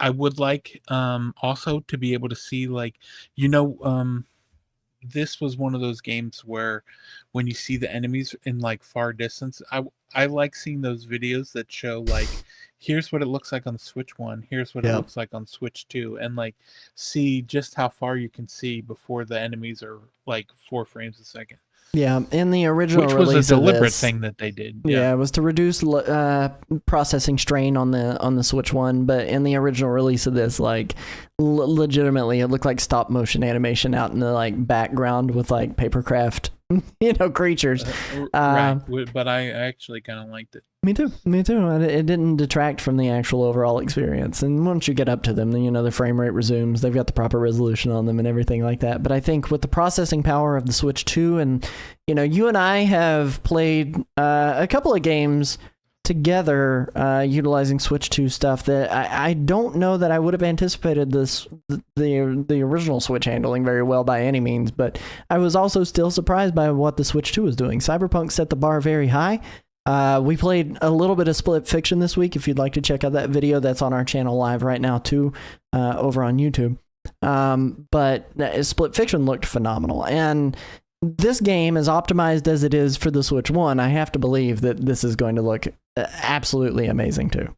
would like also to be able to see, like, this was one of those games where when you see the enemies in like far distance, I like seeing those videos that show like, here's what it looks like on Switch 1, here's what it looks like on Switch 2, and like see just how far you can see before the enemies are like 4 frames a second. Yeah, in the original Which release, was a deliberate thing that they did. Yeah, it was to reduce processing strain on the Switch 1. But in the original release of this, like, legitimately, it looked like stop motion animation out in the like background with like papercraft, creatures. Right, but I actually kind of liked it. Me too. It didn't detract from the actual overall experience. And once you get up to them, then, the frame rate resumes. They've got the proper resolution on them and everything like that. But I think with the processing power of the Switch 2, and, you and I have played a couple of games together utilizing Switch 2 stuff that I don't know that I would have anticipated the original Switch handling very well by any means. But I was also still surprised by what the Switch 2 was doing. Cyberpunk set the bar very high. We played a little bit of Split Fiction this week. If you'd like to check out that video, that's on our channel live right now too, over on YouTube. But Split Fiction looked phenomenal. And this game, as optimized as it is for the Switch 1, I have to believe that this is going to look absolutely amazing too.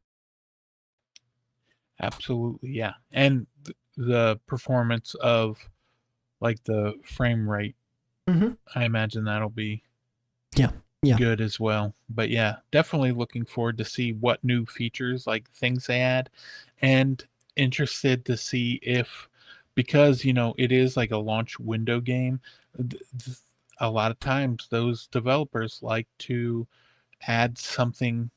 Absolutely, yeah. And the performance of like the frame rate, I imagine that'll be good as well. But yeah, definitely looking forward to see what new features, like things they add, and interested to see if because it is like a launch window game. A lot of times those developers like to add something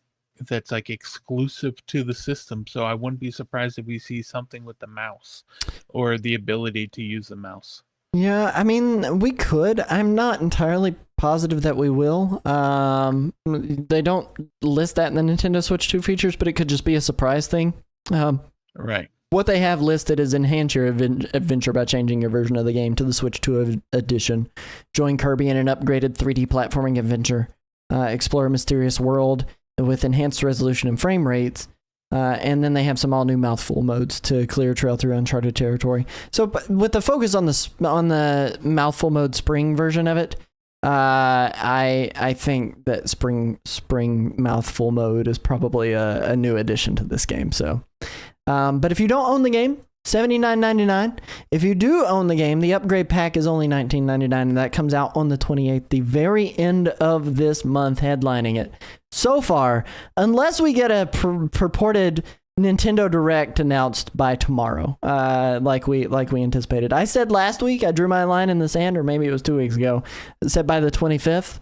that's like exclusive to the system. So I wouldn't be surprised if we see something with the mouse or the ability to use the mouse. Yeah, I mean, we could. I'm not entirely positive that we will. They don't list that in the Nintendo Switch 2 features, but it could just be a surprise thing. Right. What they have listed is enhance your adventure by changing your version of the game to the Switch 2 edition. Join Kirby in an upgraded 3D platforming adventure. Explore a mysterious world with enhanced resolution and frame rates. And then they have some all new mouthful modes to clear a trail through uncharted territory. So with the focus on the mouthful mode spring version of it, I think that spring mouthful mode is probably a new addition to this game. So, but if you don't own the game, $79.99. If you do own the game, the upgrade pack is only $19.99, and that comes out on the 28th, the very end of this month, headlining it. So far, unless we get a purported Nintendo Direct announced by tomorrow, like we anticipated. I said last week, I drew my line in the sand, or maybe it was 2 weeks ago. I said by the 25th.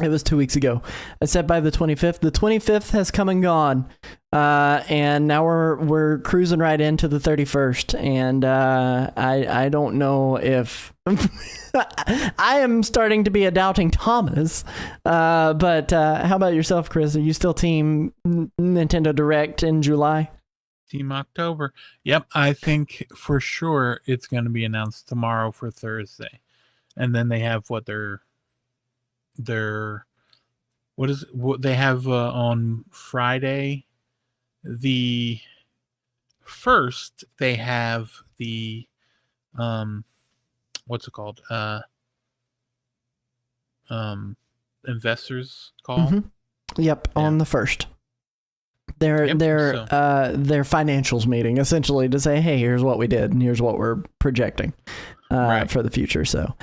It was 2 weeks ago. I said by the 25th. The 25th has come and gone, and now we're cruising right into the 31st. And I don't know if I am starting to be a doubting Thomas. But how about yourself, Chris? Are you still team Nintendo Direct in July? Team October. Yep, I think for sure it's going to be announced tomorrow for Thursday, and then they have what they have on Friday the 1st. They have the what's it called, investors call. Mm-hmm. Yep, yeah. On the 1st. Their financials meeting, essentially, to say, hey, here's what we did and here's what we're projecting for the future. So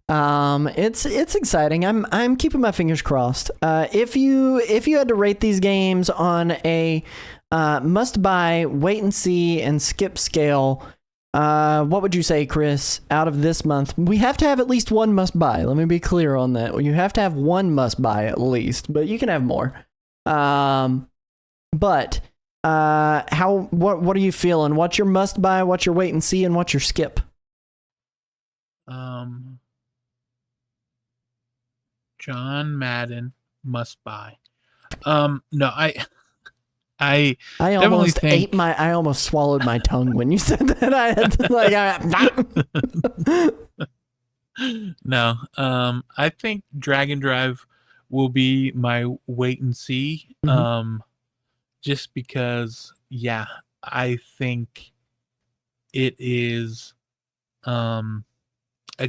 it's exciting. I'm keeping my fingers crossed. If you had to rate these games on a must buy, wait and see, and skip scale, what would you say, Chris, out of this month? We have to have at least one must buy. Let me be clear on that. You have to have one must buy at least, but you can have more. But what are you feeling? What's your must buy? What's your wait and see? And what's your skip? John Madden must buy. No, I almost I almost swallowed my tongue when you said that. I had to, No, I think Dragon Drive will be my wait and see. Mm-hmm. Just because, yeah, I think it is a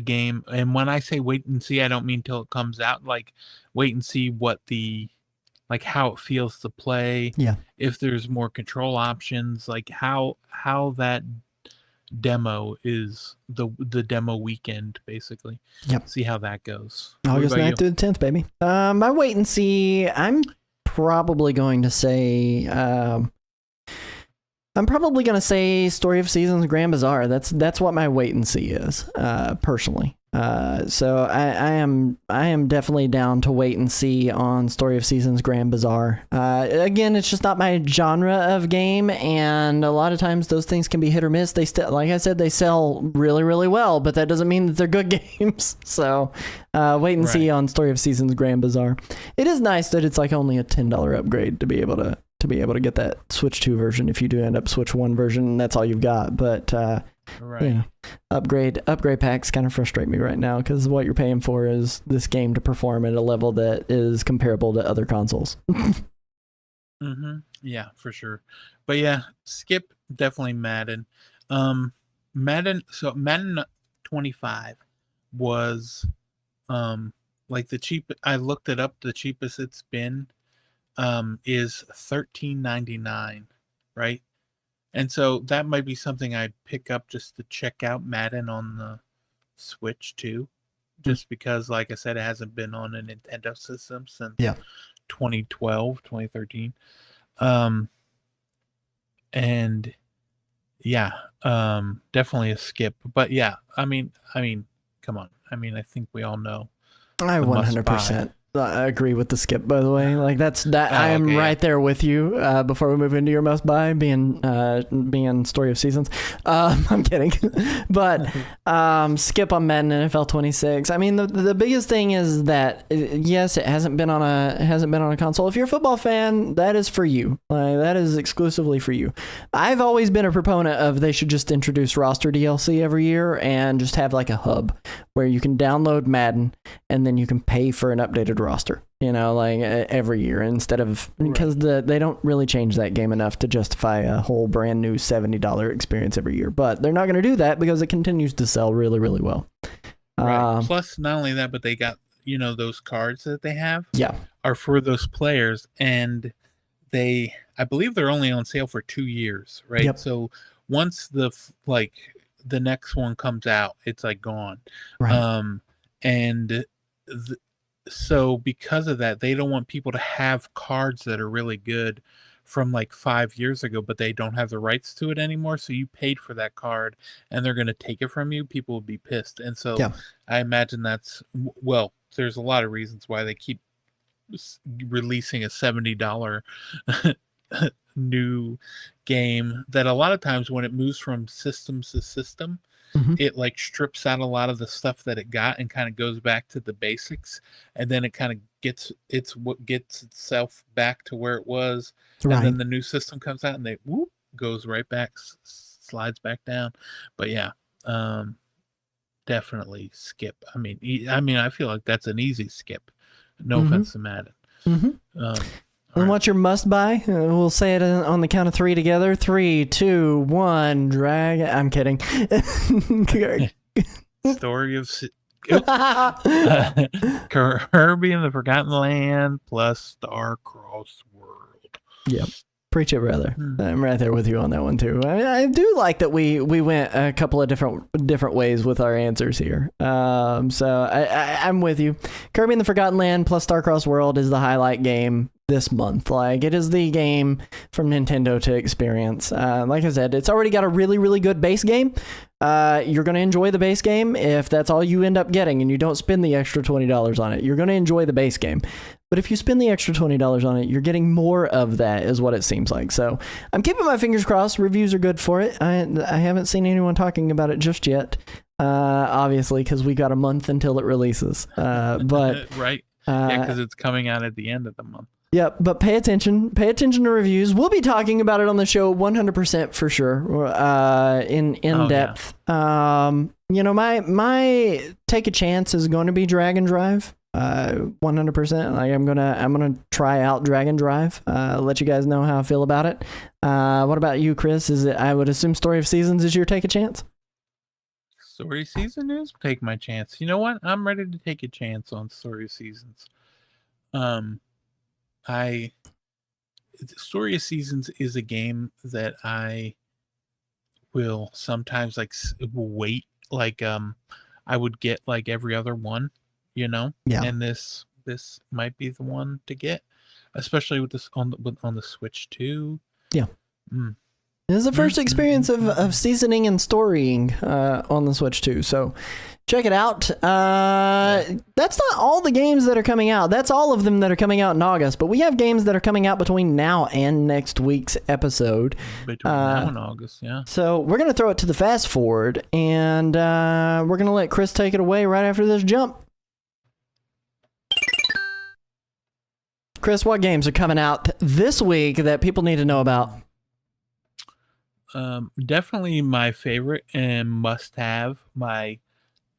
game, and when I say wait and see, I don't mean till it comes out. Like, wait and see how it feels to play. Yeah. If there's more control options, like how that demo is, the demo weekend, basically. Yep. See how that goes. August 9th to the 10th, baby. My wait and see, I'm probably going to say Story of Seasons Grand Bazaar. That's what my wait and see is, personally. So I am definitely down to wait and see on Story of Seasons Grand Bazaar. Again, it's just not my genre of game, and a lot of times those things can be hit or miss. They still, like I said, they sell really, really well, but that doesn't mean that they're good games. So wait and see on Story of Seasons Grand Bazaar. It is nice that it's like only a $10 upgrade to be able to get that Switch 2 version if you do end up Switch 1 version, and that's all you've got. But yeah, upgrade packs kind of frustrate me right now, because what you're paying for is this game to perform at a level that is comparable to other consoles. Mm-hmm. Yeah, for sure. But yeah, skip definitely Madden. Madden 25 was like the cheap. I looked it up. The cheapest it's been is $13.99, right? And so that might be something I'd pick up just to check out Madden on the Switch too, just because, like I said, it hasn't been on a Nintendo system since 2012, 2013. And yeah, definitely a skip. But yeah, I mean, come on. I mean, I think we all know I the must buy. 100% agree with the skip, by the way. Like that's that I Oh, am okay, yeah. right there with you. Before we move into your must buy, being Story of Seasons. I'm kidding, but skip on Madden NFL 26. I mean, the biggest thing is that yes, it hasn't been on a console. If you're a football fan, that is for you. Like, that is exclusively for you. I've always been a proponent of they should just introduce roster DLC every year and just have like a hub where you can download Madden and then you can pay for an updated roster, like every year instead of, because they don't really change that game enough to justify a whole brand new $70 experience every year. But they're not going to do that because it continues to sell really, really well. Right. Plus, not only that, but they got, those cards that they have Yeah. are for those players, and I believe they're only on sale for 2 years, right? Yep. So once the next one comes out, it's like gone. Right. And so because of that, they don't want people to have cards that are really good from like 5 years ago, but they don't have the rights to it anymore. So you paid for that card and they're going to take it from you. People would be pissed. And so Yeah. I imagine well, there's a lot of reasons why they keep releasing a $70 new game that a lot of times when it moves from system to system, it like strips out a lot of the stuff that it got and kind of goes back to the basics, and then it kind of gets itself back to where it was, and then the new system comes out and they goes right back, slides back down. But yeah, definitely skip. I mean, I feel like that's an easy skip. No offense to Madden. And what's your must buy? We'll say it on the count of 3 together. 3, 2, 1. Drag. I'm kidding. Story of Kirby and the Forgotten Land plus Star-Crossed World. Yep. Preach it, brother. I'm right there with you on that one too. I do like that we went a couple of different ways with our answers here. So I'm with you. Kirby and the Forgotten Land plus Star-Crossed World is the highlight game this month. Like, it is the game from Nintendo to experience. Like I said, it's already got a really, really good base game. You're going to enjoy the base game if that's all you end up getting and you don't spend the extra $20 on it. You're going to enjoy the base game. But if you spend the extra $20 on it, you're getting more of that, is what it seems like. So I'm keeping my fingers crossed. Reviews are good for it. I haven't seen anyone talking about it just yet, obviously, because we got a month until it releases. But right. Yeah, because it's coming out at the end of the month. Yeah, but pay attention. Pay attention to reviews. We'll be talking about it on the show 100% for sure, in depth. Yeah. My take a chance is going to be Dragon Drive. 100%. Like, I'm gonna try out Dragon Drive. Let you guys know how I feel about it. What about you, Chris? Is it? I would assume Story of Seasons is your take a chance. Story of Seasons is take my chance. You know what? I'm ready to take a chance on Story of Seasons. Story of Seasons is a game that I will sometimes wait. Like, I would get like every other one, Yeah. And this might be the one to get, especially with this on the Switch too. Yeah. This is the first experience of seasoning and storying on the Switch too. So check it out. That's not all the games that are coming out. That's all of them that are coming out in August. But we have games that are coming out between now and next week's episode. Between now and August, yeah. So we're going to throw it to the fast forward, and we're going to let Chris take it away right after this jump. Chris, what games are coming out this week that people need to know about? Definitely my favorite and must have, my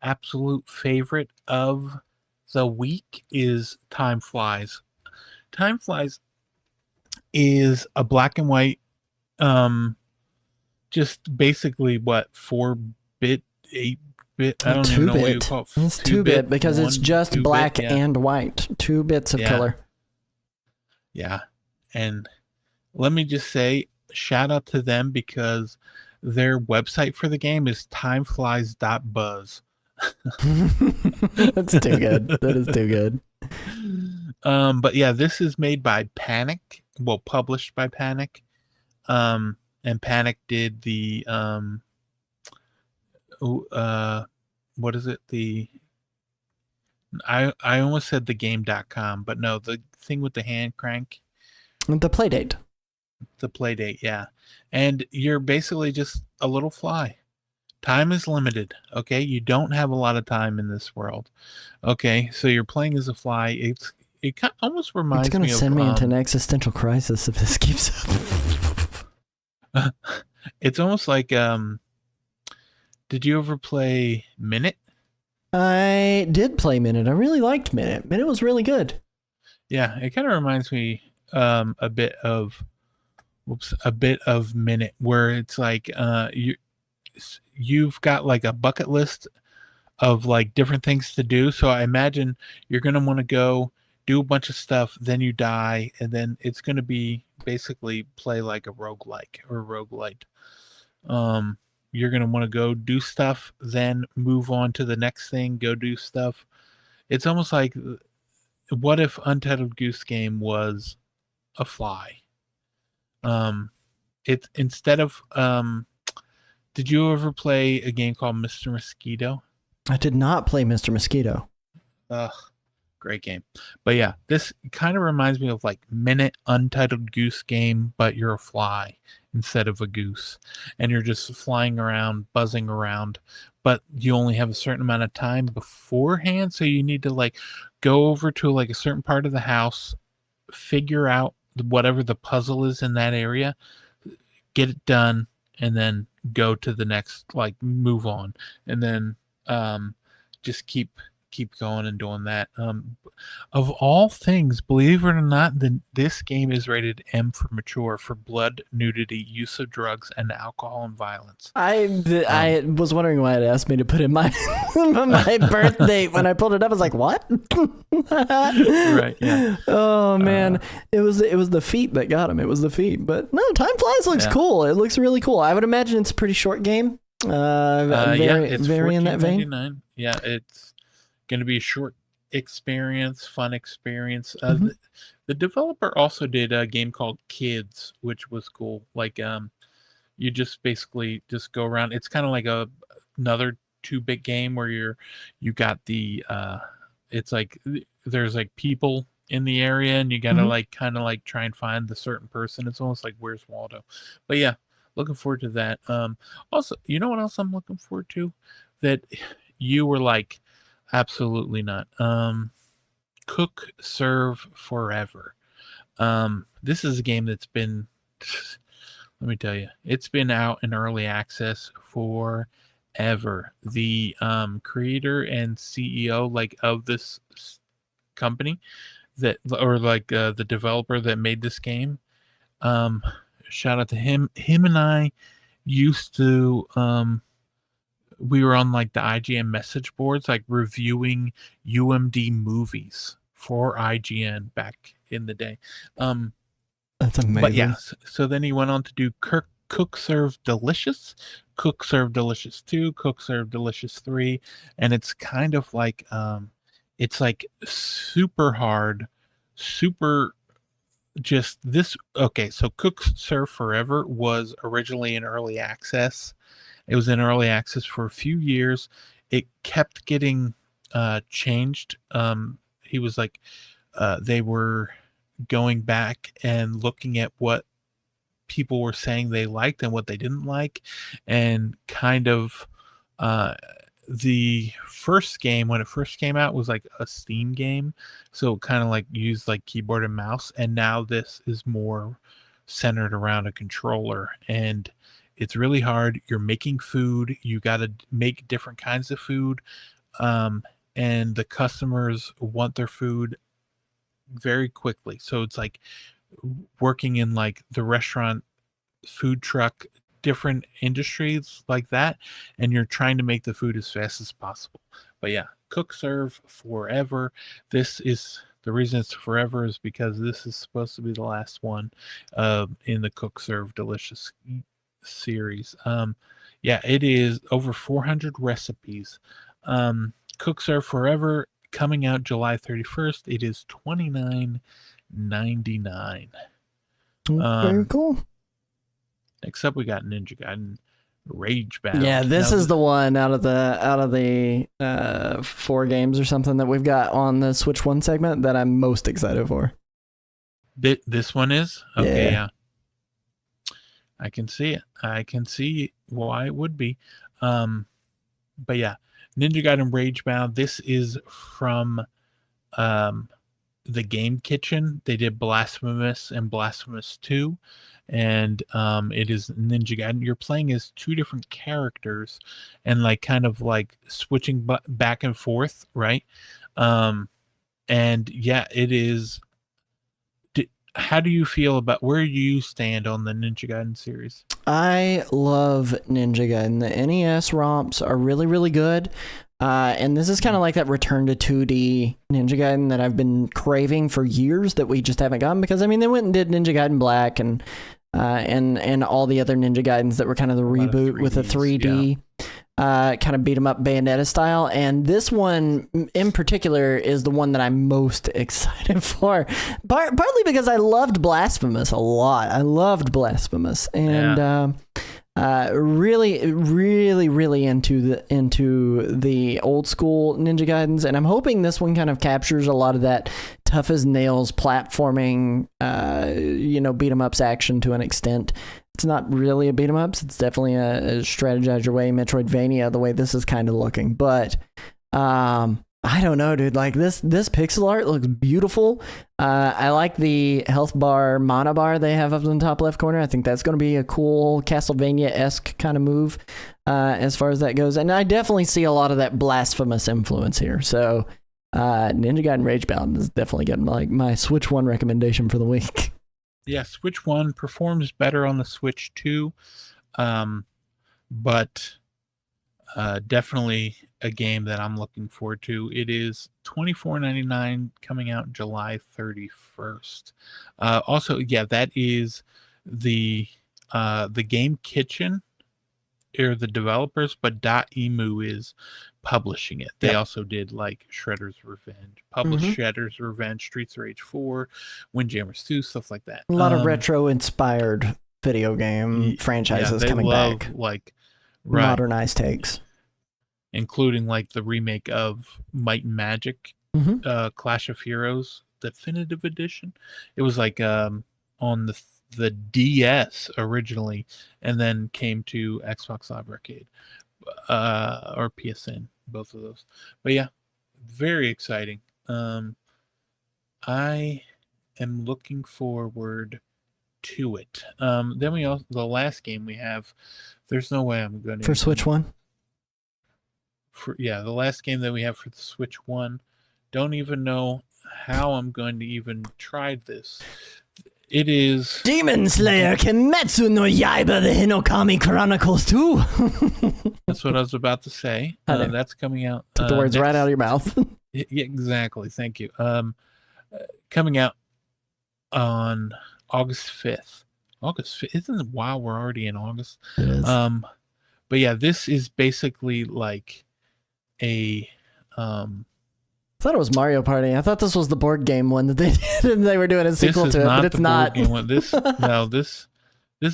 absolute favorite of the week is Time Flies. Time Flies is a black and white, just basically 4-bit, 8-bit, I don't even know what you call it. It's 2-bit because it's just black and white. 2 bits of color. Yeah. And let me just say, shout out to them because their website for the game is timeflies.buzz. That's too good. That is too good. But yeah, this is made by Panic. Well, published by Panic. And and Panic did the what is it? I almost said the game.com, but no, the thing with the hand crank. The Playdate. The Playdate, yeah. And you're basically just a little fly. Time is limited, okay? You don't have a lot of time in this world. Okay, so you're playing as a fly. It kind of almost reminds me of... It's going to send me into an existential crisis if this keeps up. It's almost like... did you ever play Minute? I did play Minute. I really liked Minute. Minute was really good. Yeah, it kind of reminds me a bit of Minute, where it's like you've got like a bucket list of like different things to do. So I imagine you're going to want to go do a bunch of stuff, then you die, and then it's going to be basically play like a roguelike or a roguelite. You're going to want to go do stuff, then move on to the next thing, go do stuff. It's almost like, what if Untitled Goose Game was a fly? It's instead of, did you ever play a game called Mr. Mosquito? I did not play Mr. Mosquito. Ugh, great game. But yeah, this kind of reminds me of like Minute Untitled Goose Game, but you're a fly instead of a goose, and you're just flying around, buzzing around, but you only have a certain amount of time beforehand, so you need to like go over to like a certain part of the house, figure out whatever the puzzle is in that area, get it done, and then go to the next, like move on, and then just keep going and doing that. Of all things, believe it or not, this game is rated M for mature, for blood, nudity, use of drugs, and alcohol and violence. I was wondering why it asked me to put in my my birth date. When I pulled it up, I was like, what? Right, yeah. Oh man, it was the feet that got him. It was the feet. But no, Time Flies looks cool. It looks really cool. I would imagine it's a pretty short game. It's very in that vein. Yeah, it's going to be a short experience, fun experience. The developer also did a game called Kids, which was cool. Like you just basically just go around. It's kind of like another 2-bit game where you got the it's like there's like people in the area, and you gotta like kind of like try and find the certain person. It's almost like Where's Waldo. But yeah, looking forward to that. Also, you know what else I'm looking forward to that you were like, absolutely not. Cook Serve Forever. This is a game that's been, let me tell you, it's been out in early access forever. The creator and CEO like of this company that, or like the developer that made this game, shout out to him. Him and I used to we were on like the IGN message boards, like reviewing UMD movies for IGN back in the day. That's amazing. But yeah, so then he went on to do Cook Serve Delicious, Cook Serve Delicious 2, Cook Serve Delicious 3, and it's kind of like it's like super hard, super just this. Okay, so Cook Serve Forever was originally in early access. It was in early access for a few years. It kept getting changed. He was like, they were going back and looking at what people were saying they liked and what they didn't like, and kind of the first game, when it first came out, was like a Steam game, so kind of like used like keyboard and mouse, and now this is more centered around a controller, and it's really hard. You're making food. You got to make different kinds of food, and the customers want their food very quickly. So it's like working in like the restaurant, food truck, different industries like that, and you're trying to make the food as fast as possible. But yeah, Cook Serve Forever. This is the reason it's forever is because this is supposed to be the last one in the Cook Serve Delicious series. Yeah, it is over 400 recipes. Cook Serve Forever coming out July 31st. It is $29.99. Very cool. Except we got Ninja Gaiden Rage Bound. Yeah, this is the one out of the 4 games or something that we've got on the Switch 1 segment that I'm most excited for. This one is? Okay, Yeah. I can see it. I can see why it would be. But yeah, Ninja Gaiden Rage Bound. This is from the Game Kitchen. They did Blasphemous and Blasphemous 2. And it is Ninja Gaiden. You're playing as 2 different characters and like kind of like switching back and forth, right? And yeah, it is. How do you feel about where you stand on the Ninja Gaiden series? I love Ninja Gaiden. The NES ROMs are really, really good. And this is kind of like that return to 2D Ninja Gaiden that I've been craving for years that we just haven't gotten, because I mean they went and did Ninja Gaiden Black and all the other Ninja Gaidens that were kind of the reboot with a 3D kind of beat 'em up Bayonetta style, and this one in particular is the one that I'm most excited for. Partly because I loved Blasphemous a lot. I loved Blasphemous, and really, really, really into the old school Ninja Gaidens, and I'm hoping this one kind of captures a lot of that tough as nails platforming, beat 'em ups action to an extent. It's not really a beat 'em ups. It's definitely a strategize your way Metroidvania the way this is kind of looking. But I don't know, dude. Like this pixel art looks beautiful. I like the health bar, mana bar they have up in the top left corner. I think that's going to be a cool Castlevania-esque kind of move as far as that goes. And I definitely see a lot of that Blasphemous influence here. So Ninja Gaiden Rage Bound is definitely getting like my Switch 1 recommendation for the week. Yeah, Switch 1 performs better on the Switch 2, but definitely a game that I'm looking forward to. It is $24.99 coming out July 31st. Also, yeah, that is the Game Kitchen, or the developers, but Emu is publishing it. They also did like Shredder's Revenge, Shredder's Revenge, Streets of Rage 4, Windjammers 2, stuff like that. A lot of retro-inspired video game franchises coming back. Like modernized takes. Including like the remake of Might and Magic, Clash of Heroes Definitive Edition. It was like on the DS originally, and then came to Xbox Live Arcade or PSN, both of those. But yeah, very exciting. I am looking forward to it. Then the last game we have, there's no way I'm going to... For Switch 1? The last game that we have for the Switch 1. Don't even know how I'm going to even try this. It is Demon Slayer Kimetsu no Yaiba, the Hinokami Chronicles 2. That's what I was about to say. That's coming out. Took the words right out of your mouth. Yeah, exactly. Thank you. Coming out on August 5th. August 5th. Isn't it? Wow, we're already in August. It is. But yeah, this is basically like a I thought it was Mario Party. I thought this was the board game one that they did, and they were doing a sequel to it, but it's not. This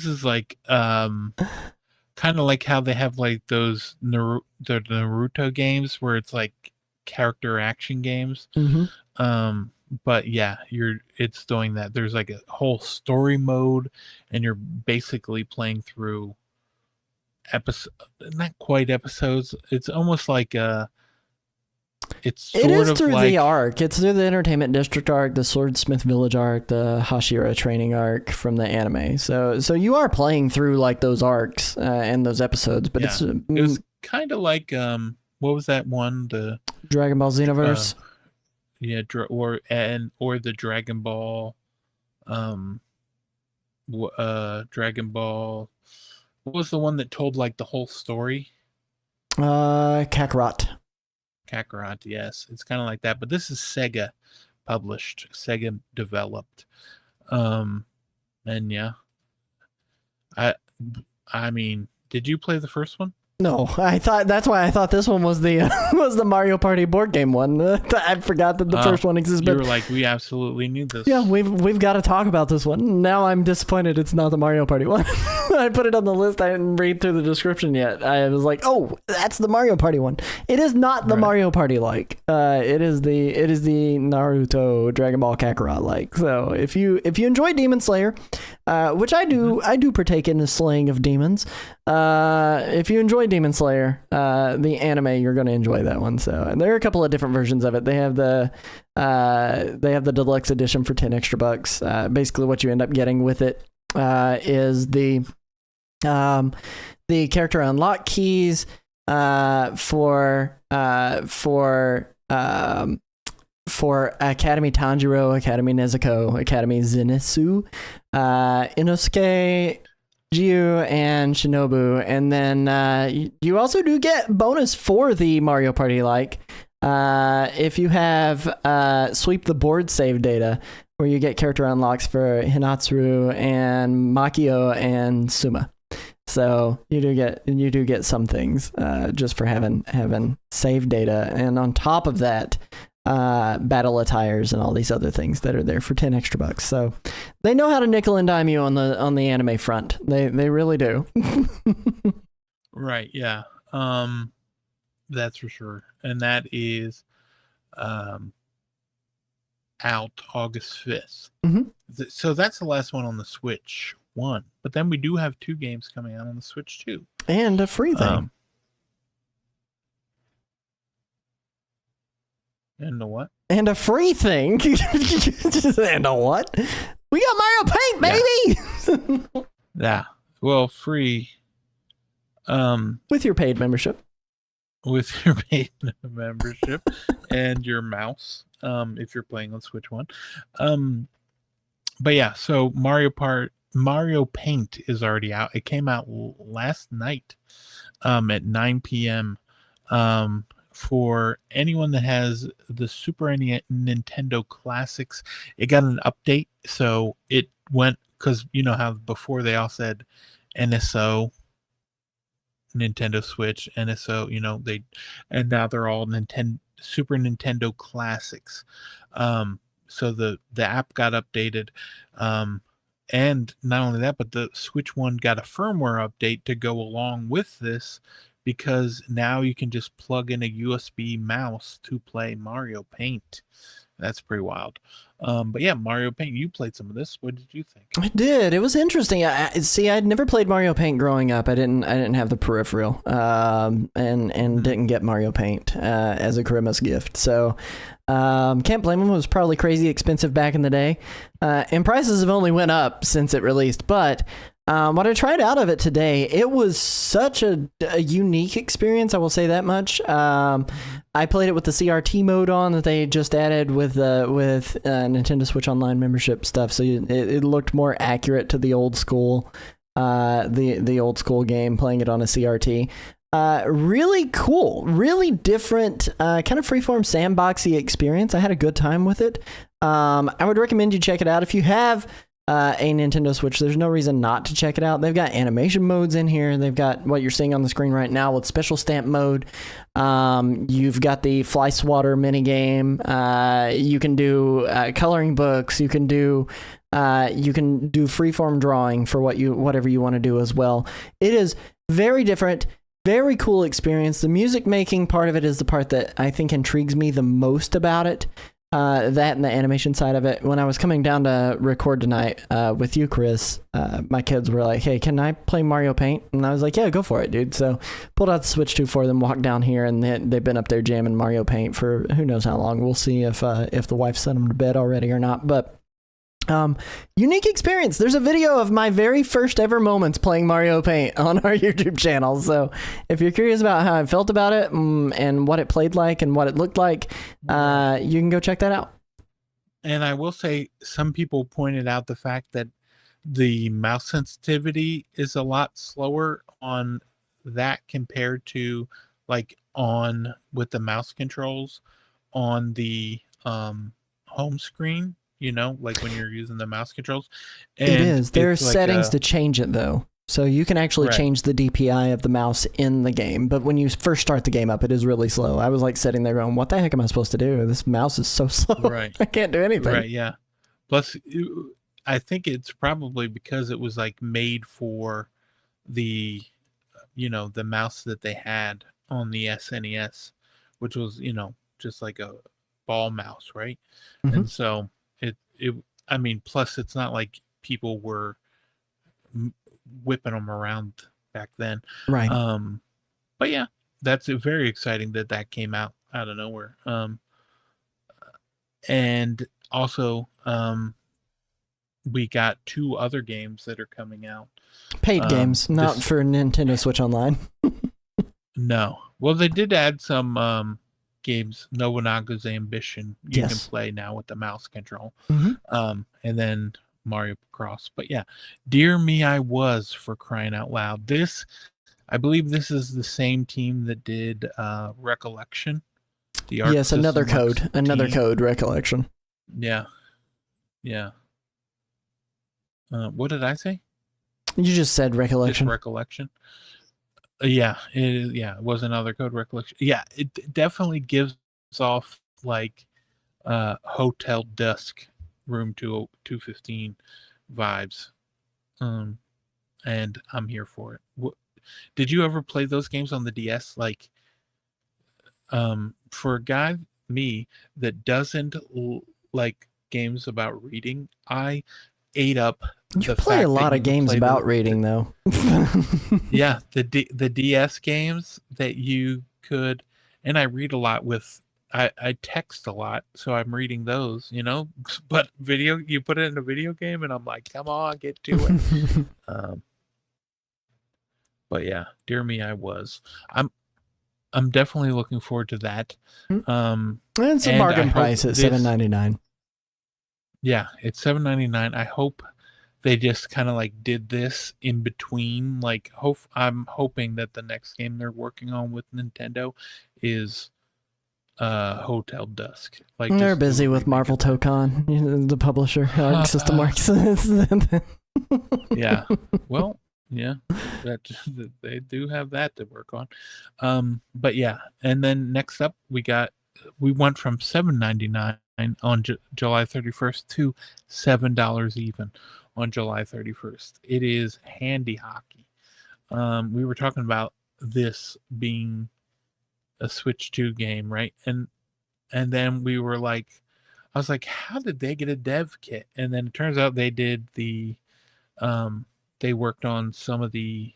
is like kind of like how they have like those the Naruto games where it's like character action games. But yeah, it's doing that. There's like a whole story mode, and you're basically playing through not quite episodes. It's almost like it is through the arc. It's through the Entertainment District arc, the Swordsmith Village arc, the Hashira training arc from the anime. So you are playing through like those arcs and those episodes, but it was kind of like what was that one? The Dragon Ball Xenoverse. Or the Dragon Ball Dragon Ball. What was the one that told like the whole story? Kakarot. Kakarot, yes. It's kind of like that, but this is Sega published, Sega developed. And yeah. I mean, did you play the first one? No, that's why I thought this one was the was the Mario Party board game one. I forgot that the first one exists. You were like, we absolutely knew this. Yeah, we've got to talk about this one. Now I'm disappointed it's not the Mario Party one. I put it on the list. I didn't read through the description yet. I was like, oh, that's the Mario Party one. It is not the Mario Party like. It is the Naruto Dragon Ball Kakarot like. So if you enjoy Demon Slayer, which I do partake in the slaying of demons. If you enjoy Demon Slayer, the anime, you're going to enjoy that one. So, and there are a couple of different versions of it. They have the deluxe edition for 10 extra bucks. Basically what you end up getting with it is the character unlock keys for Academy Tanjiro, Academy Nezuko, Academy Zenitsu, Inosuke, Jiu, and Shinobu. And then you also do get bonus for the Mario Party like if you have sweep the board save data, where you get character unlocks for Hinatsuru and Makio and Suma. So you do get some things just for having save data, and on top of that, battle attires and all these other things that are there for 10 extra bucks. So they know how to nickel and dime you on the anime front. They really do. Right. Yeah. That's for sure. And that is out August 5th. Mm-hmm. So that's the last one on the Switch 1. But then we do have 2 games coming out on the Switch 2. And a free thing. And a what? And a free thing. And a what? We got Mario Paint, baby! Yeah. Well, free. With your paid membership. With your paid membership and your mouse, if you're playing on Switch 1. But yeah, so Mario Paint is already out. It came out last night at 9 p.m. For anyone that has the Super Nintendo Classics. It got an update, so it went, because you know how before they all said NSO, Nintendo Switch, NSO, and now they're all Super Nintendo Classics. So the app got updated, and not only that, but the Switch One got a firmware update to go along with this, because now you can just plug in a USB mouse to play Mario Paint. That's pretty wild. But yeah, Mario Paint, you played some of this. What did you think? I did. It was interesting. I'd never played Mario Paint growing up. I didn't have the peripheral, and didn't get Mario Paint as a Christmas gift. So can't blame them. It was probably crazy expensive back in the day, and prices have only went up since it released. But what I tried out of it today, it was such a unique experience. I will say that much. I played it with the CRT mode on that they just added with Nintendo Switch Online membership stuff, so it looked more accurate to the old school, the old school game. Playing it on a CRT, really cool, really different, kind of freeform sandboxy experience. I had a good time with it. I would recommend you check it out if you have a Nintendo Switch. There's no reason not to check it out. They've got animation modes in here. They've got what you're seeing on the screen right now with special stamp mode. You've got the fly swatter mini game. You can do coloring books. You can do freeform drawing for whatever you want to do as well. It is very different. Very cool experience. The music making part of it is the part that I think intrigues me the most about it. That and the animation side of it. When I was coming down to record tonight with you, Chris, my kids were like, "Hey, can I play Mario Paint?" And I was like, "Yeah, go for it, dude." So pulled out the Switch 2 for them, walked down here, and they've been up there jamming Mario Paint for who knows how long. We'll see if the wife sent them to bed already or not. But unique experience. There's a video of my very first ever moments playing Mario Paint on our YouTube channel. So if you're curious about how I felt about it and what it played like and what it looked like, you can go check that out. And I will say, some people pointed out the fact that the mouse sensitivity is a lot slower on that compared to like on with the mouse controls on the home screen. Like when you're using the mouse controls. And it is. There are like settings to change it, though. So you can actually Right. change the DPI of the mouse in the game. But when you first start the game up, it is really slow. I was like sitting there going, what the heck am I supposed to do? This mouse is so slow. Right. I can't do anything. Right. Yeah. Plus, I think it's probably because it was like made for the, the mouse that they had on the SNES, which was, just like a ball mouse, right? Mhm. And so I mean, plus it's not like people were whipping them around back then. Right. But yeah, that's very exciting that came out of nowhere. And also, we got 2 other games that are coming out. Paid games, not for Nintendo Switch Online. No. Well, they did add some games. Nobunaga's Ambition you can play now with the mouse control. Mm-hmm. And then Mario Cross. But yeah, Dear Me I Was, for crying out loud. I believe this is the same team that did Recollection. Yes, another code. Another code, Recollection. Yeah. Yeah. What did I say? You just said Recollection. Just Recollection. Yeah, it was another code, Recollection. Yeah, it definitely gives off like Hotel Dusk, Room 215 vibes. And I'm here for it. Did you ever play those games on the DS? Like, for a guy, me, that doesn't like games about reading, I ate up. You play a lot of games about reading, though. Yeah, the DS games that you could, and I read a lot with. I text a lot, so I'm reading those, But you put it in a video game, and I'm like, come on, get to it. But yeah, Dear Me, I Was. I'm definitely looking forward to that. It's a bargain price at $7.99. Yeah, it's $7.99. I hope they just kind of like did this in between. Like, I'm hoping that the next game they're working on with Nintendo is Hotel Dusk. Like, they're busy with Marvel Tokon, the publisher, System Works. Yeah. Well, yeah, that they do have that to work on. But yeah, and then next up we went from $7.99 on July 31st to $7 even on July 31st. It is Handy Hockey. We were talking about this being a Switch 2 game, right? And then we were like, I was like, how did they get a dev kit? And then it turns out they did they worked on some of the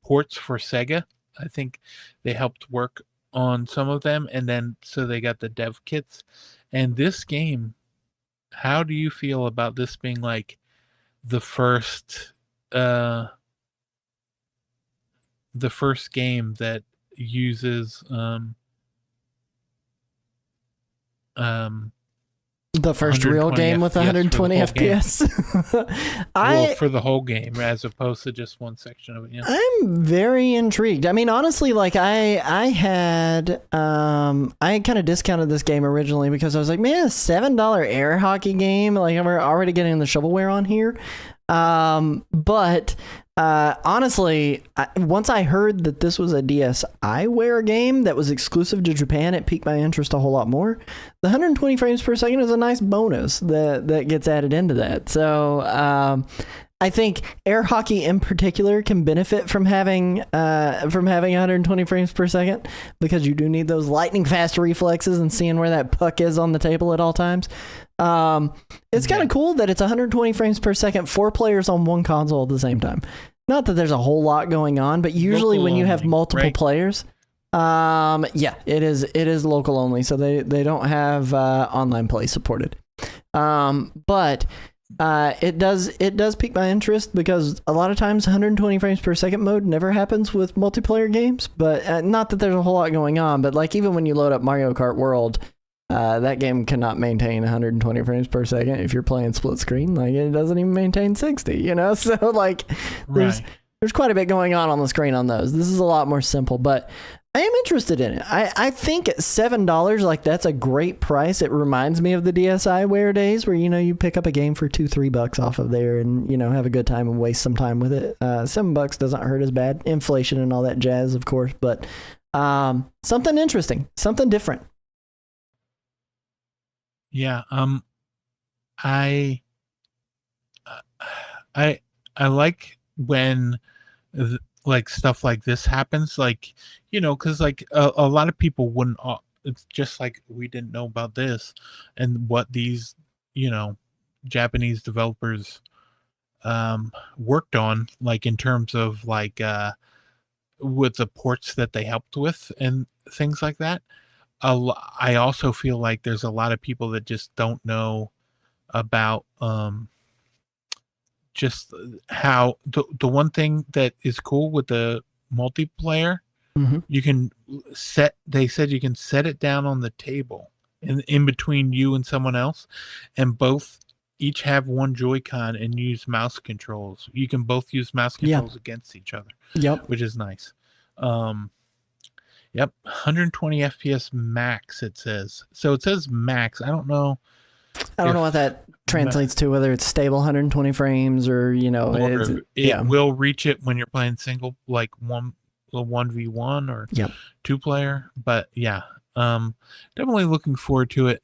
ports for Sega. I think they helped work on some of them, and then so they got the dev kits. And this game, how do you feel about this being like the first game that uses the first real game with 120 FPS. For the whole game, as opposed to just one section of it. Yeah. I'm very intrigued. I mean, honestly, like I kind of discounted this game originally because I was like, man, a $7 air hockey game. Like, we're already getting the shovelware on here. But honestly, once I heard that this was a DSiWare game that was exclusive to Japan, it piqued my interest a whole lot more. The 120 frames per second is a nice bonus that gets added into that. So I think air hockey in particular can benefit from having 120 frames per second, because you do need those lightning fast reflexes and seeing where that puck is on the table at all times. It's kind of cool that it's 120 frames per second, 4 players on one console at the same time. Not that there's a whole lot going on, but usually when you have multiple players, it is local only, so they don't have online play supported. But it does pique my interest, because a lot of times 120 frames per second mode never happens with multiplayer games. But not that there's a whole lot going on, but like even when you load up Mario Kart World, that game cannot maintain 120 frames per second if you're playing split screen. Like, it doesn't even maintain 60, So like there's quite a bit going on the screen on those. This is a lot more simple, but I am interested in it. I think at $7, like that's a great price. It reminds me of the DSiWare days where, you pick up a game for $2-3 off of there and, have a good time and waste some time with it. $7 doesn't hurt as bad. Inflation and all that jazz, of course, but something interesting, something different. Yeah. I like when like stuff like this happens, like, because like a lot of people wouldn't. It's just like we didn't know about this and what these, Japanese developers worked on, like in terms of like with the ports that they helped with and things like that. I also feel like there's a lot of people that just don't know about just how the one thing that is cool with the multiplayer, you can they said you can set it down on the table in between you and someone else, and each have one Joy-Con and use mouse controls. You can both use mouse controls against each other. Yep. Which is nice. Yep, 120 FPS max, it says. So it says max. I don't know what that translates to, whether it's stable 120 frames or, it will reach it when you're playing single, like 1v1 or 2-player. But yeah, definitely looking forward to it.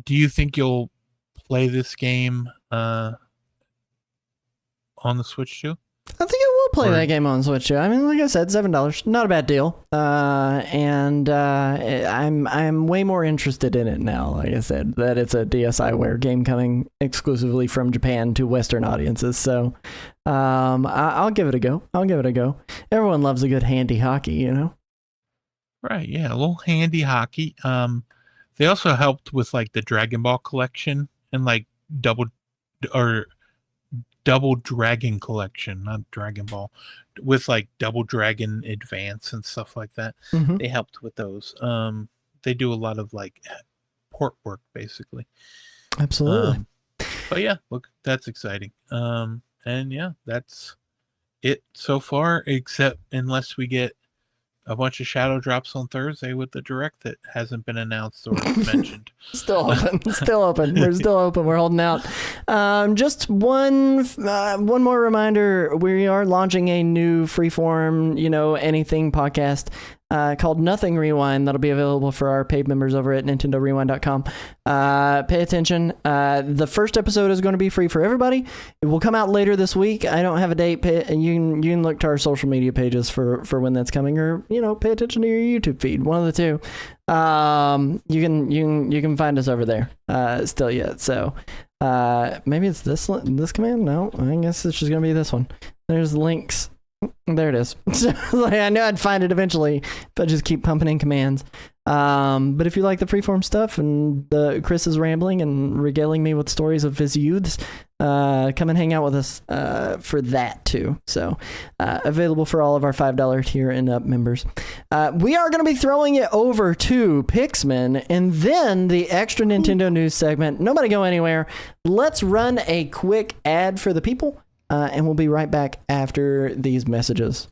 Do you think you'll play this game on the Switch too? I think I will play that game on Switch too. I mean, like I said, $7, not a bad deal. And I'm way more interested in it now. Like I said, that it's a DSiWare game coming exclusively from Japan to Western audiences. So, I'll give it a go. Everyone loves a good handy hockey, Right. Yeah, a little handy hockey. They also helped with like the Dragon Ball collection and like Double Dragon collection, not Dragon Ball, with like Double Dragon Advance and stuff like that. They helped with those. They do a lot of like port work basically. Absolutely. But yeah, look, that's exciting. And yeah, that's it so far, except unless we get a bunch of shadow drops on Thursday with the direct that hasn't been announced or mentioned. Still open. We're still open. We're holding out. Just one more reminder. We are launching a new freeform, anything podcast called Nothing Rewind. That'll be available for our paid members over at NintendoRewind.com. Pay attention. The first episode is going to be free for everybody. It will come out later this week. I don't have a date. You can look to our social media pages for when that's coming, or pay attention to your YouTube feed. One of the two. You can find us over there still yet. So maybe it's this command. No, I guess it's just gonna be this one. There's links. There it is. I knew I'd find it eventually if I just keep pumping in commands. But if you like the freeform stuff and Chris is rambling and regaling me with stories of his youths, come and hang out with us for that too. So available for all of our $5 tier and up members. We are going to be throwing it over to Pixmin and then the extra Nintendo news segment. Nobody go anywhere. Let's run a quick ad for the people. And we'll be right back after these messages.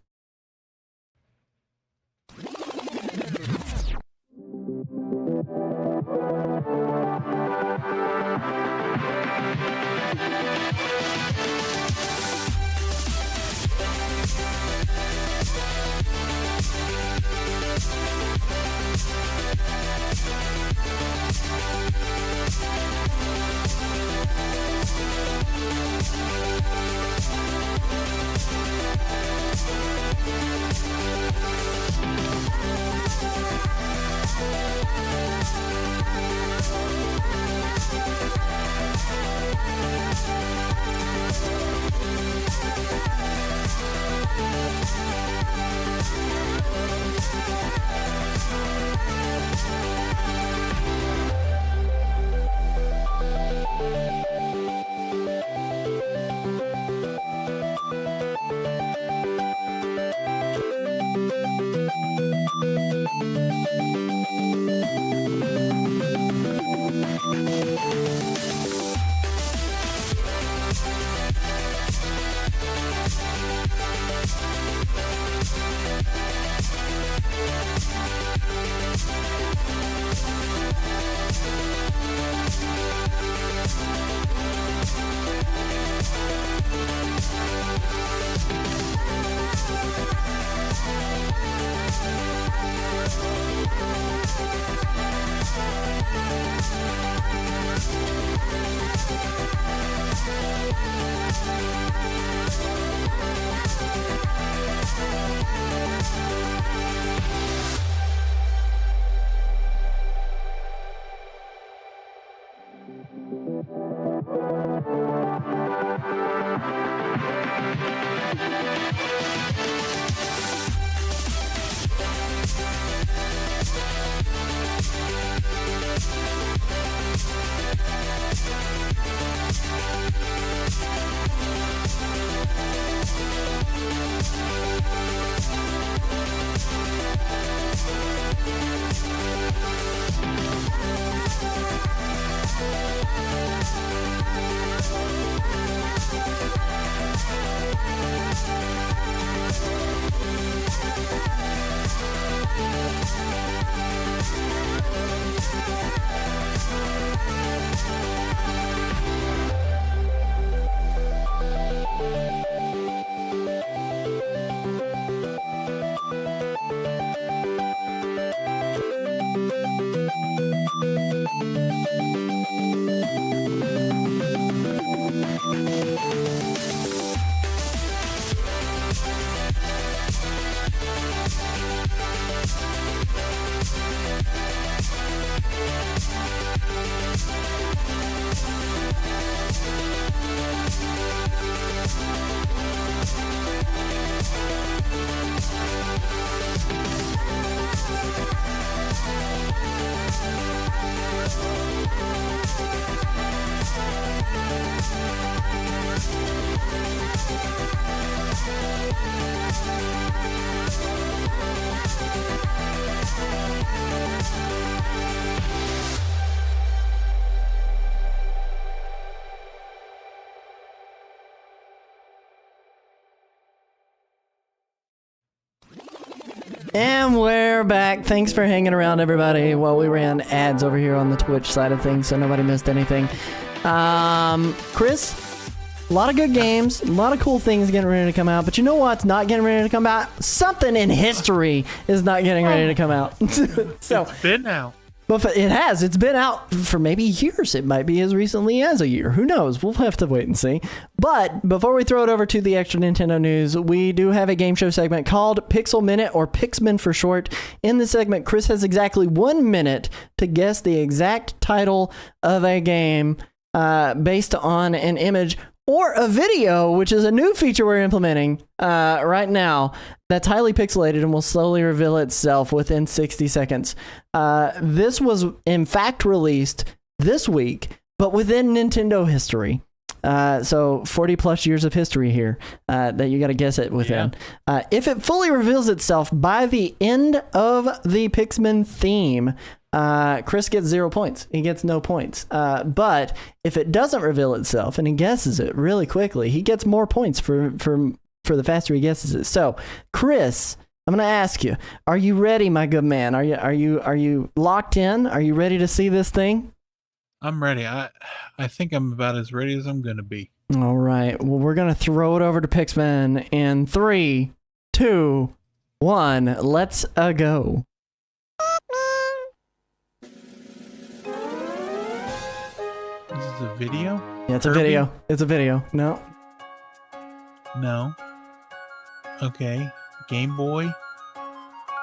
And we're back. Thanks for hanging around, everybody, while we ran ads over here on the Twitch side of things, so nobody missed anything. Chris, a lot of good games, a lot of cool things getting ready to come out, but you know what's not getting ready to come out? Something in history is not getting ready to come out. So It's been out. But it has. It's been out for maybe years. It might be as recently as a year. Who knows? We'll have to wait and see. But before we throw it over to the extra Nintendo news, we do have a game show segment called Pixel Minute, or Pixmin for short. In this segment, Chris has exactly 1 minute to guess the exact title of a game based on an image or a video, which is a new feature we're implementing right now that's highly pixelated and will slowly reveal itself within 60 seconds. This was, in fact, released this week, but within Nintendo history. So 40 plus years of history here that you got to guess it within. Yeah. If it fully reveals itself by the end of the Pixmin theme, Chris gets 0 points. He gets no points. But if it doesn't reveal itself and he guesses it really quickly, he gets more points for the faster he guesses it. So, Chris, I'm going to ask you, are you ready, my good man? Are you locked in? Are you ready to see this thing? I'm ready. I think I'm about as ready as I'm going to be. All right. Well, we're going to throw it over to Pixmin in 3, 2, 1. Let's go. This is a video? Yeah, it's a video. It's a video. No. No. Okay. Game Boy?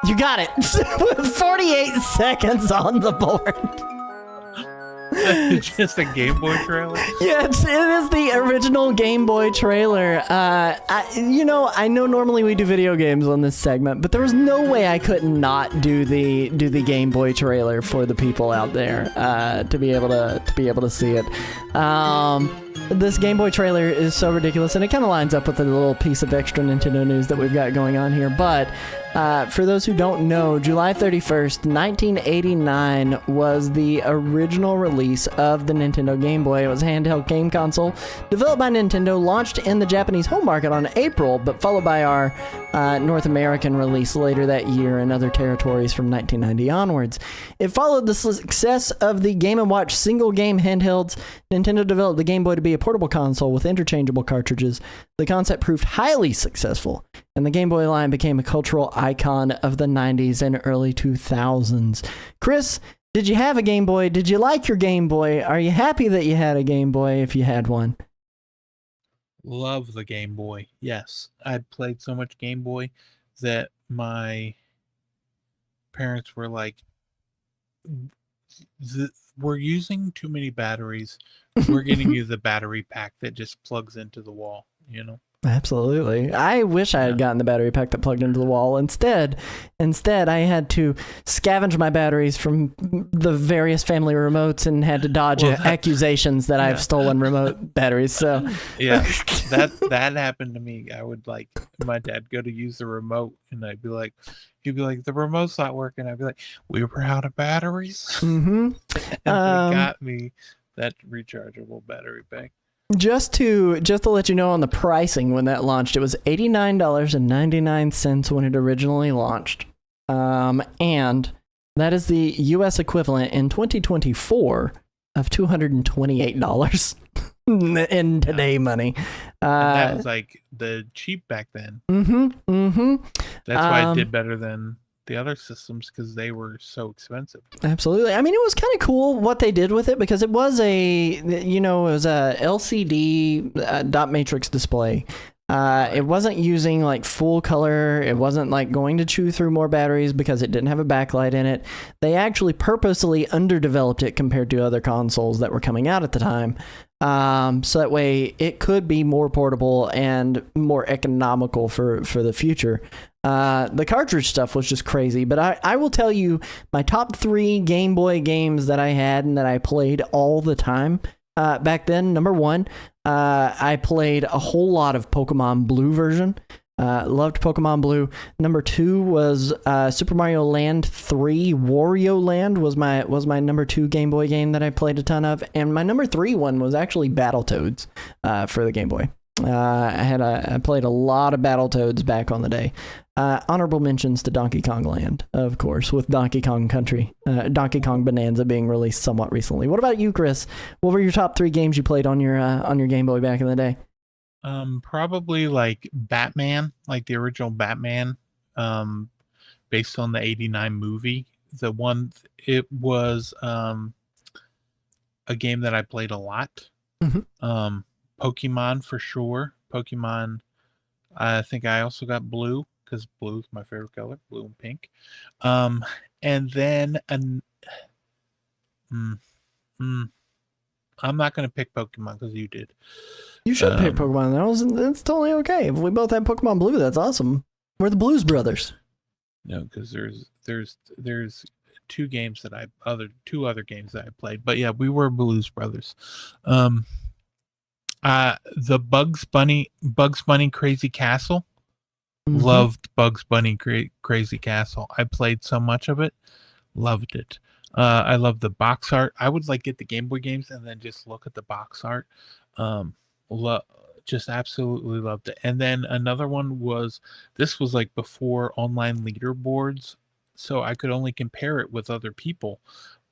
You got it. 48 seconds on the board. It's just a Game Boy trailer? Yeah, it is the original Game Boy trailer. I know normally we do video games on this segment, but there was no way I could not do the Game Boy trailer for the people out there to be able to see it. This Game Boy trailer is so ridiculous, and it kind of lines up with a little piece of extra Nintendo news that we've got going on here. But for those who don't know, July 31st, 1989 was the original release of the Nintendo Game Boy. It was a handheld game console developed by Nintendo, launched in the Japanese home market on April, but followed by our North American release later that year in other territories from 1990 onwards. It followed the success of the Game & Watch single game handhelds. Nintendo developed the Game Boy to be a portable console with interchangeable cartridges. The concept proved highly successful, and the Game Boy line became a cultural icon of the 90s and early 2000s. Chris, did you have a Game Boy? Did you like your Game Boy? Are you happy that you had a Game Boy if you had one? Love the Game Boy. Yes. I'd played so much Game Boy that my parents were like, we're using too many batteries. We're getting you the battery pack that just plugs into the wall, you know? Absolutely. I wish I had gotten the battery pack that plugged into the wall. Instead, I had to scavenge my batteries from the various family remotes and had to dodge accusations that I've stolen remote batteries. So yeah, that happened to me. I would my dad go to use the remote, and he'd be like, the remote's not working. I'd be like, we were out of batteries. Mm-hmm. And they got me that rechargeable battery pack. Just to let you know on the pricing when that launched, it was $89.99 when it originally launched. And that is the US equivalent in 2024 of $228 in today money. And that was like the cheap back then. Mm-hmm. Mm-hmm. That's why it did better than the other systems, because they were so expensive. Absolutely. I mean, it was kind of cool what they did with it, because it was a LCD dot matrix display It wasn't using like full color. It wasn't like going to chew through more batteries because it didn't have a backlight in it. They actually purposely underdeveloped it compared to other consoles that were coming out at the time. So that way it could be more portable and more economical for the future. The cartridge stuff was just crazy, but I will tell you my top 3 Game Boy games that I had and that I played all the time back then. Number 1, I played a whole lot of Pokemon Blue version. Loved Pokemon Blue. Number 2 was Super Mario Land 3. Wario Land was my number 2 Game Boy game that I played a ton of, and my number 3 one was actually Battletoads for the Game Boy. I played a lot of Battletoads back on the day. Honorable mentions to Donkey Kong Land, of course, with Donkey Kong Country, Donkey Kong Bonanza being released somewhat recently. What about you, Chris? What were your top 3 games you played on your Game Boy back in the day? Probably like Batman, like the original Batman, based on the '89 movie. It was a game that I played a lot. Mm-hmm. Pokemon for sure. Pokemon. I think I also got Blue because blue is my favorite color, blue and pink. And then I'm not going to pick Pokemon because you did. You should pick Pokemon. That's totally okay. If we both have Pokemon Blue, that's awesome. We're the Blues Brothers. No, because there's 2 games that two other games that I played. But yeah, we were Blues Brothers. The Bugs Bunny Crazy Castle. Mm-hmm. Loved Bugs Bunny Crazy Castle. I played so much of it. Loved it. I love the box art. I would like get the Game Boy games and then just look at the box art. Just absolutely loved it. And then another one this was like before online leaderboards, so I could only compare it with other people.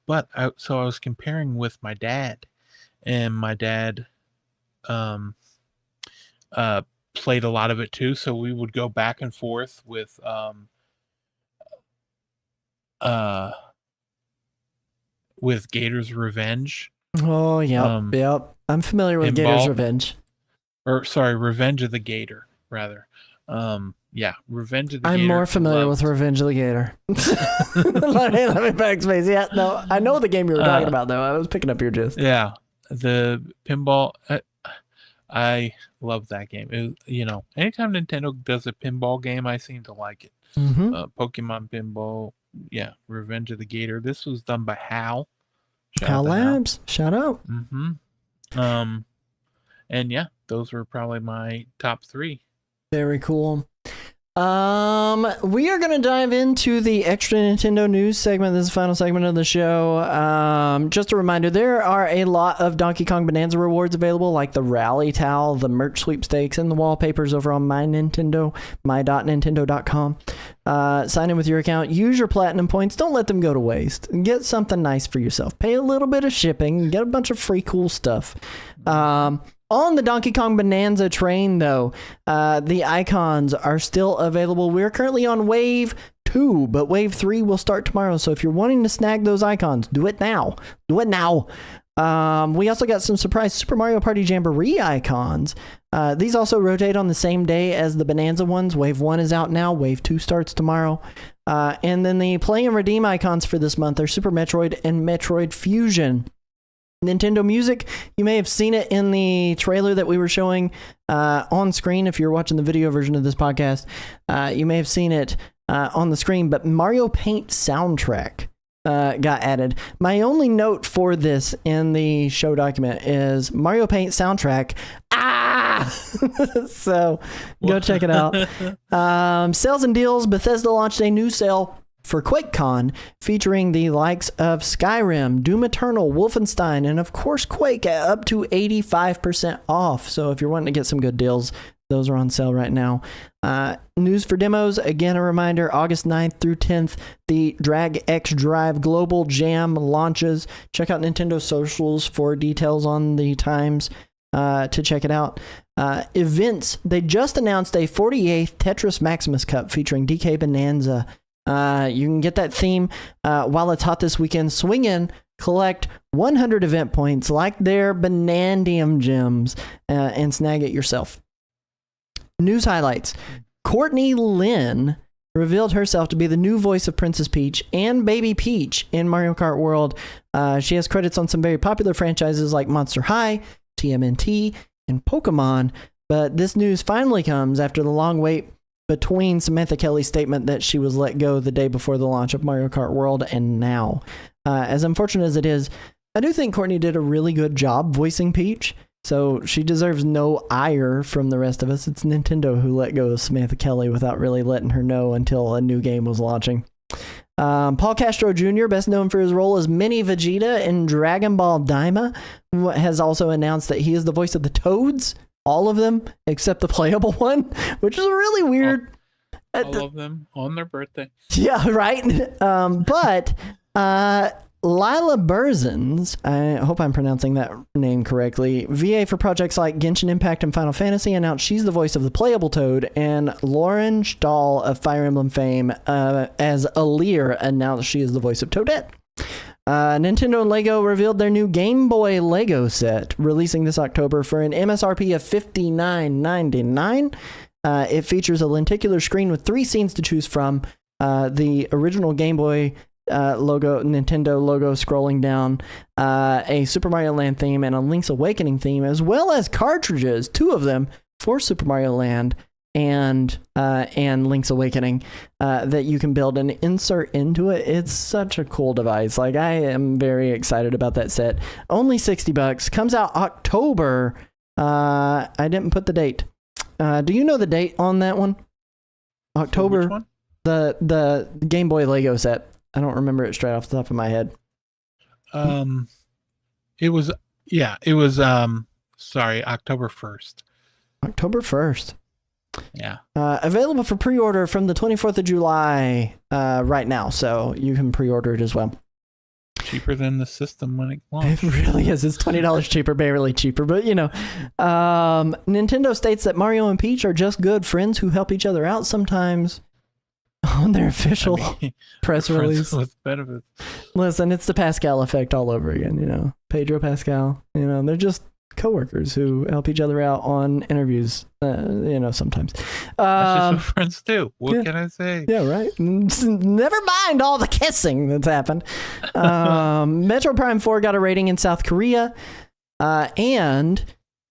But I was comparing with my dad, and my dad played a lot of it too. So we would go back and forth with Gator's Revenge. Oh, yep. I'm familiar with Gator's Revenge. Revenge of the Gator, rather. Revenge of the Gator. I'm more familiar with Revenge of the Gator. Let me backspace. Yeah, no, I know the game you were talking about, though. I was picking up your gist. Yeah, the pinball. I love that game. Anytime Nintendo does a pinball game, I seem to like it. Mm-hmm. Pokemon Pinball. Yeah, Revenge of the Gator. This was done by HAL. HAL Labs. Shout out. Mm-hmm. And yeah, those were probably my top 3. Very cool. We are going to dive into the extra Nintendo news segment. This is the final segment of the show. Just a reminder, there are a lot of Donkey Kong Bonanza rewards available, like the Rally Towel, the merch sweepstakes, and the wallpapers over on my.nintendo.com. Sign in with your account. Use your platinum points. Don't let them go to waste. Get something nice for yourself. Pay a little bit of shipping. Get a bunch of free cool stuff. On the Donkey Kong Bonanza train, though, the icons are still available. We're currently on Wave 2, but Wave 3 will start tomorrow. So if you're wanting to snag those icons, do it now. Do it now. We also got some surprise Super Mario Party Jamboree icons. These also rotate on the same day as the Bonanza ones. Wave 1 is out now. Wave 2 starts tomorrow. And then the Play and Redeem icons for this month are Super Metroid and Metroid Fusion. Nintendo Music, you may have seen it in the trailer that we were showing on screen. If you're watching the video version of this podcast, you may have seen it on the screen, but Mario Paint soundtrack got added. My only note for this in the show document is Mario Paint soundtrack. So go check it out. Sales and deals. Bethesda launched a new sale for QuakeCon, featuring the likes of Skyrim, Doom Eternal, Wolfenstein, and of course Quake at up to 85% off. So if you're wanting to get some good deals, those are on sale right now. News for demos, again, a reminder, August 9th through 10th, the Drag X Drive Global Jam launches. Check out Nintendo socials for details on the times to check it out. Events, they just announced a 48th Tetris Maximus Cup featuring DK Bonanza. You can get that theme while it's hot this weekend. Swing in, collect 100 event points like their Bonandium gems, and snag it yourself. News highlights. Courtney Lynn revealed herself to be the new voice of Princess Peach and Baby Peach in Mario Kart World. She has credits on some very popular franchises like Monster High, TMNT, and Pokemon. But this news finally comes after the long wait between Samantha Kelly's statement that she was let go the day before the launch of Mario Kart World and now. As unfortunate as it is, I do think Courtney did a really good job voicing Peach, so she deserves no ire from the rest of us. It's Nintendo who let go of Samantha Kelly without really letting her know until a new game was launching. Paul Castro Jr., best known for his role as Mini Vegeta in Dragon Ball Daima, has also announced that he is the voice of the Toads, all of them except the playable one, which is really weird. All of them on their birthday. Yeah, right? But Lila Berzins, I hope I'm pronouncing that name correctly, VA for projects like Genshin Impact and Final Fantasy, announced she's the voice of the playable Toad, and Lauren Stahl of Fire Emblem fame as Aleer announced she is the voice of Toadette. Nintendo and Lego revealed their new Game Boy Lego set, releasing this October for an MSRP of $59.99. It features a lenticular screen with 3 scenes to choose from. The original Game Boy Nintendo logo scrolling down, a Super Mario Land theme, and a Link's Awakening theme, as well as cartridges, 2 of them, for Super Mario Land and Link's Awakening, that you can build and insert into it. It's such a cool device. Like, I am very excited about that set. Only $60. Comes out October. I didn't put the date. Do you know the date on that one? October. Which one? The Game Boy Lego set. I don't remember it straight off the top of my head. It was October 1st. October 1st. Yeah. Available for pre-order from the 24th of July right now, so you can pre-order it as well. Cheaper than the system when it launched. It really is. It's $20 cheaper, barely cheaper, but you know. Nintendo states that Mario and Peach are just good friends who help each other out sometimes on their official press release. With benefits. Listen, it's the Pascal effect all over again, you know. Pedro Pascal, you know, they're just coworkers who help each other out on interviews, you know, sometimes. That's just what friends do. What can I say? Yeah, right. Never mind all the kissing that's happened. Metro Prime 4 got a rating in South Korea, and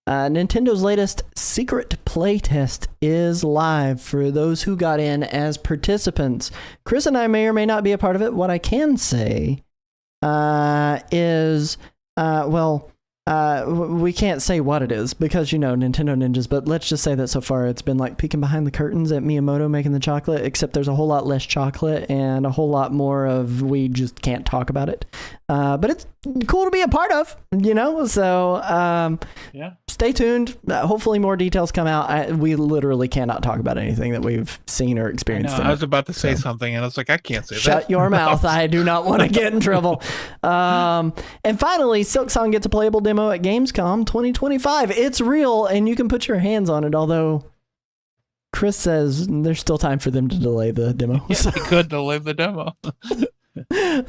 Nintendo's latest secret playtest is live for those who got in as participants. Chris and I may or may not be a part of it. What I can say is, we can't say what it is because, you know, Nintendo ninjas, but let's just say that so far it's been like peeking behind the curtains at Miyamoto making the chocolate, except there's a whole lot less chocolate and a whole lot more of we just can't talk about it. But it's cool to be a part of, you know, so yeah. Stay tuned. Hopefully more details come out. We literally cannot talk about anything that we've seen or experienced. I was about to say something and I was like, I can't say that. Shut your mouth. I do not want to get in trouble. And finally, Silk Song gets a playable demo at Gamescom 2025. It's real and you can put your hands on it, although Chris says there's still time for them to delay the demo. Yeah, they could delay the demo.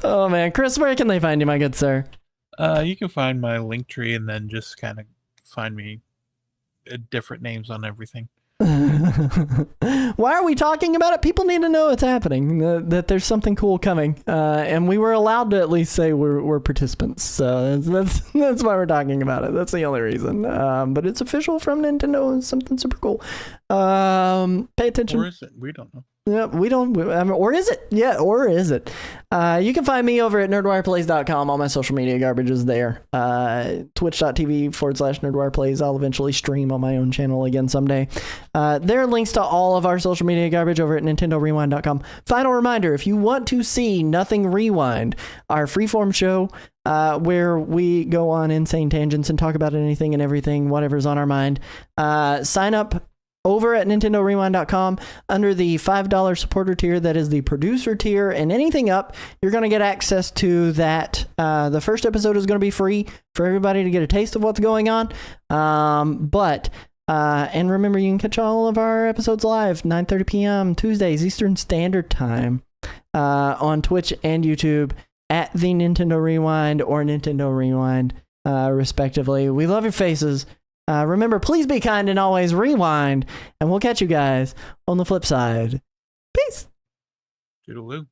Oh man, Chris, where can they find you, my good sir? You can find my link tree and then just kind of find me different names on everything. Why are we talking about it? People need to know it's happening, that there's something cool coming, and we were allowed to at least say we're participants, so that's why we're talking about it. That's the only reason. But it's official from Nintendo and something super cool. Pay attention. Or is it? We don't know. Yeah, we don't. Or is it? Yeah, or is it? You can find me over at nerdwireplays.com. All my social media garbage is there. Twitch.tv/nerdwireplays. I'll eventually stream on my own channel again someday. There are links to all of our social media garbage over at nintendorewind.com. Final reminder, if you want to see Nothing Rewind, our freeform show where we go on insane tangents and talk about anything and everything, whatever's on our mind, sign up over at nintendorewind.com under the $5 supporter tier. That is the producer tier, and anything up, you're going to get access to that. The first episode is going to be free for everybody to get a taste of what's going on. And remember, you can catch all of our episodes live, 9:30 p.m. Tuesdays, Eastern Standard Time, on Twitch and YouTube at the Nintendo Rewind or Nintendo Rewind, respectively. We love your faces. Remember, please be kind and always rewind, and we'll catch you guys on the flip side. Peace. Toodaloo.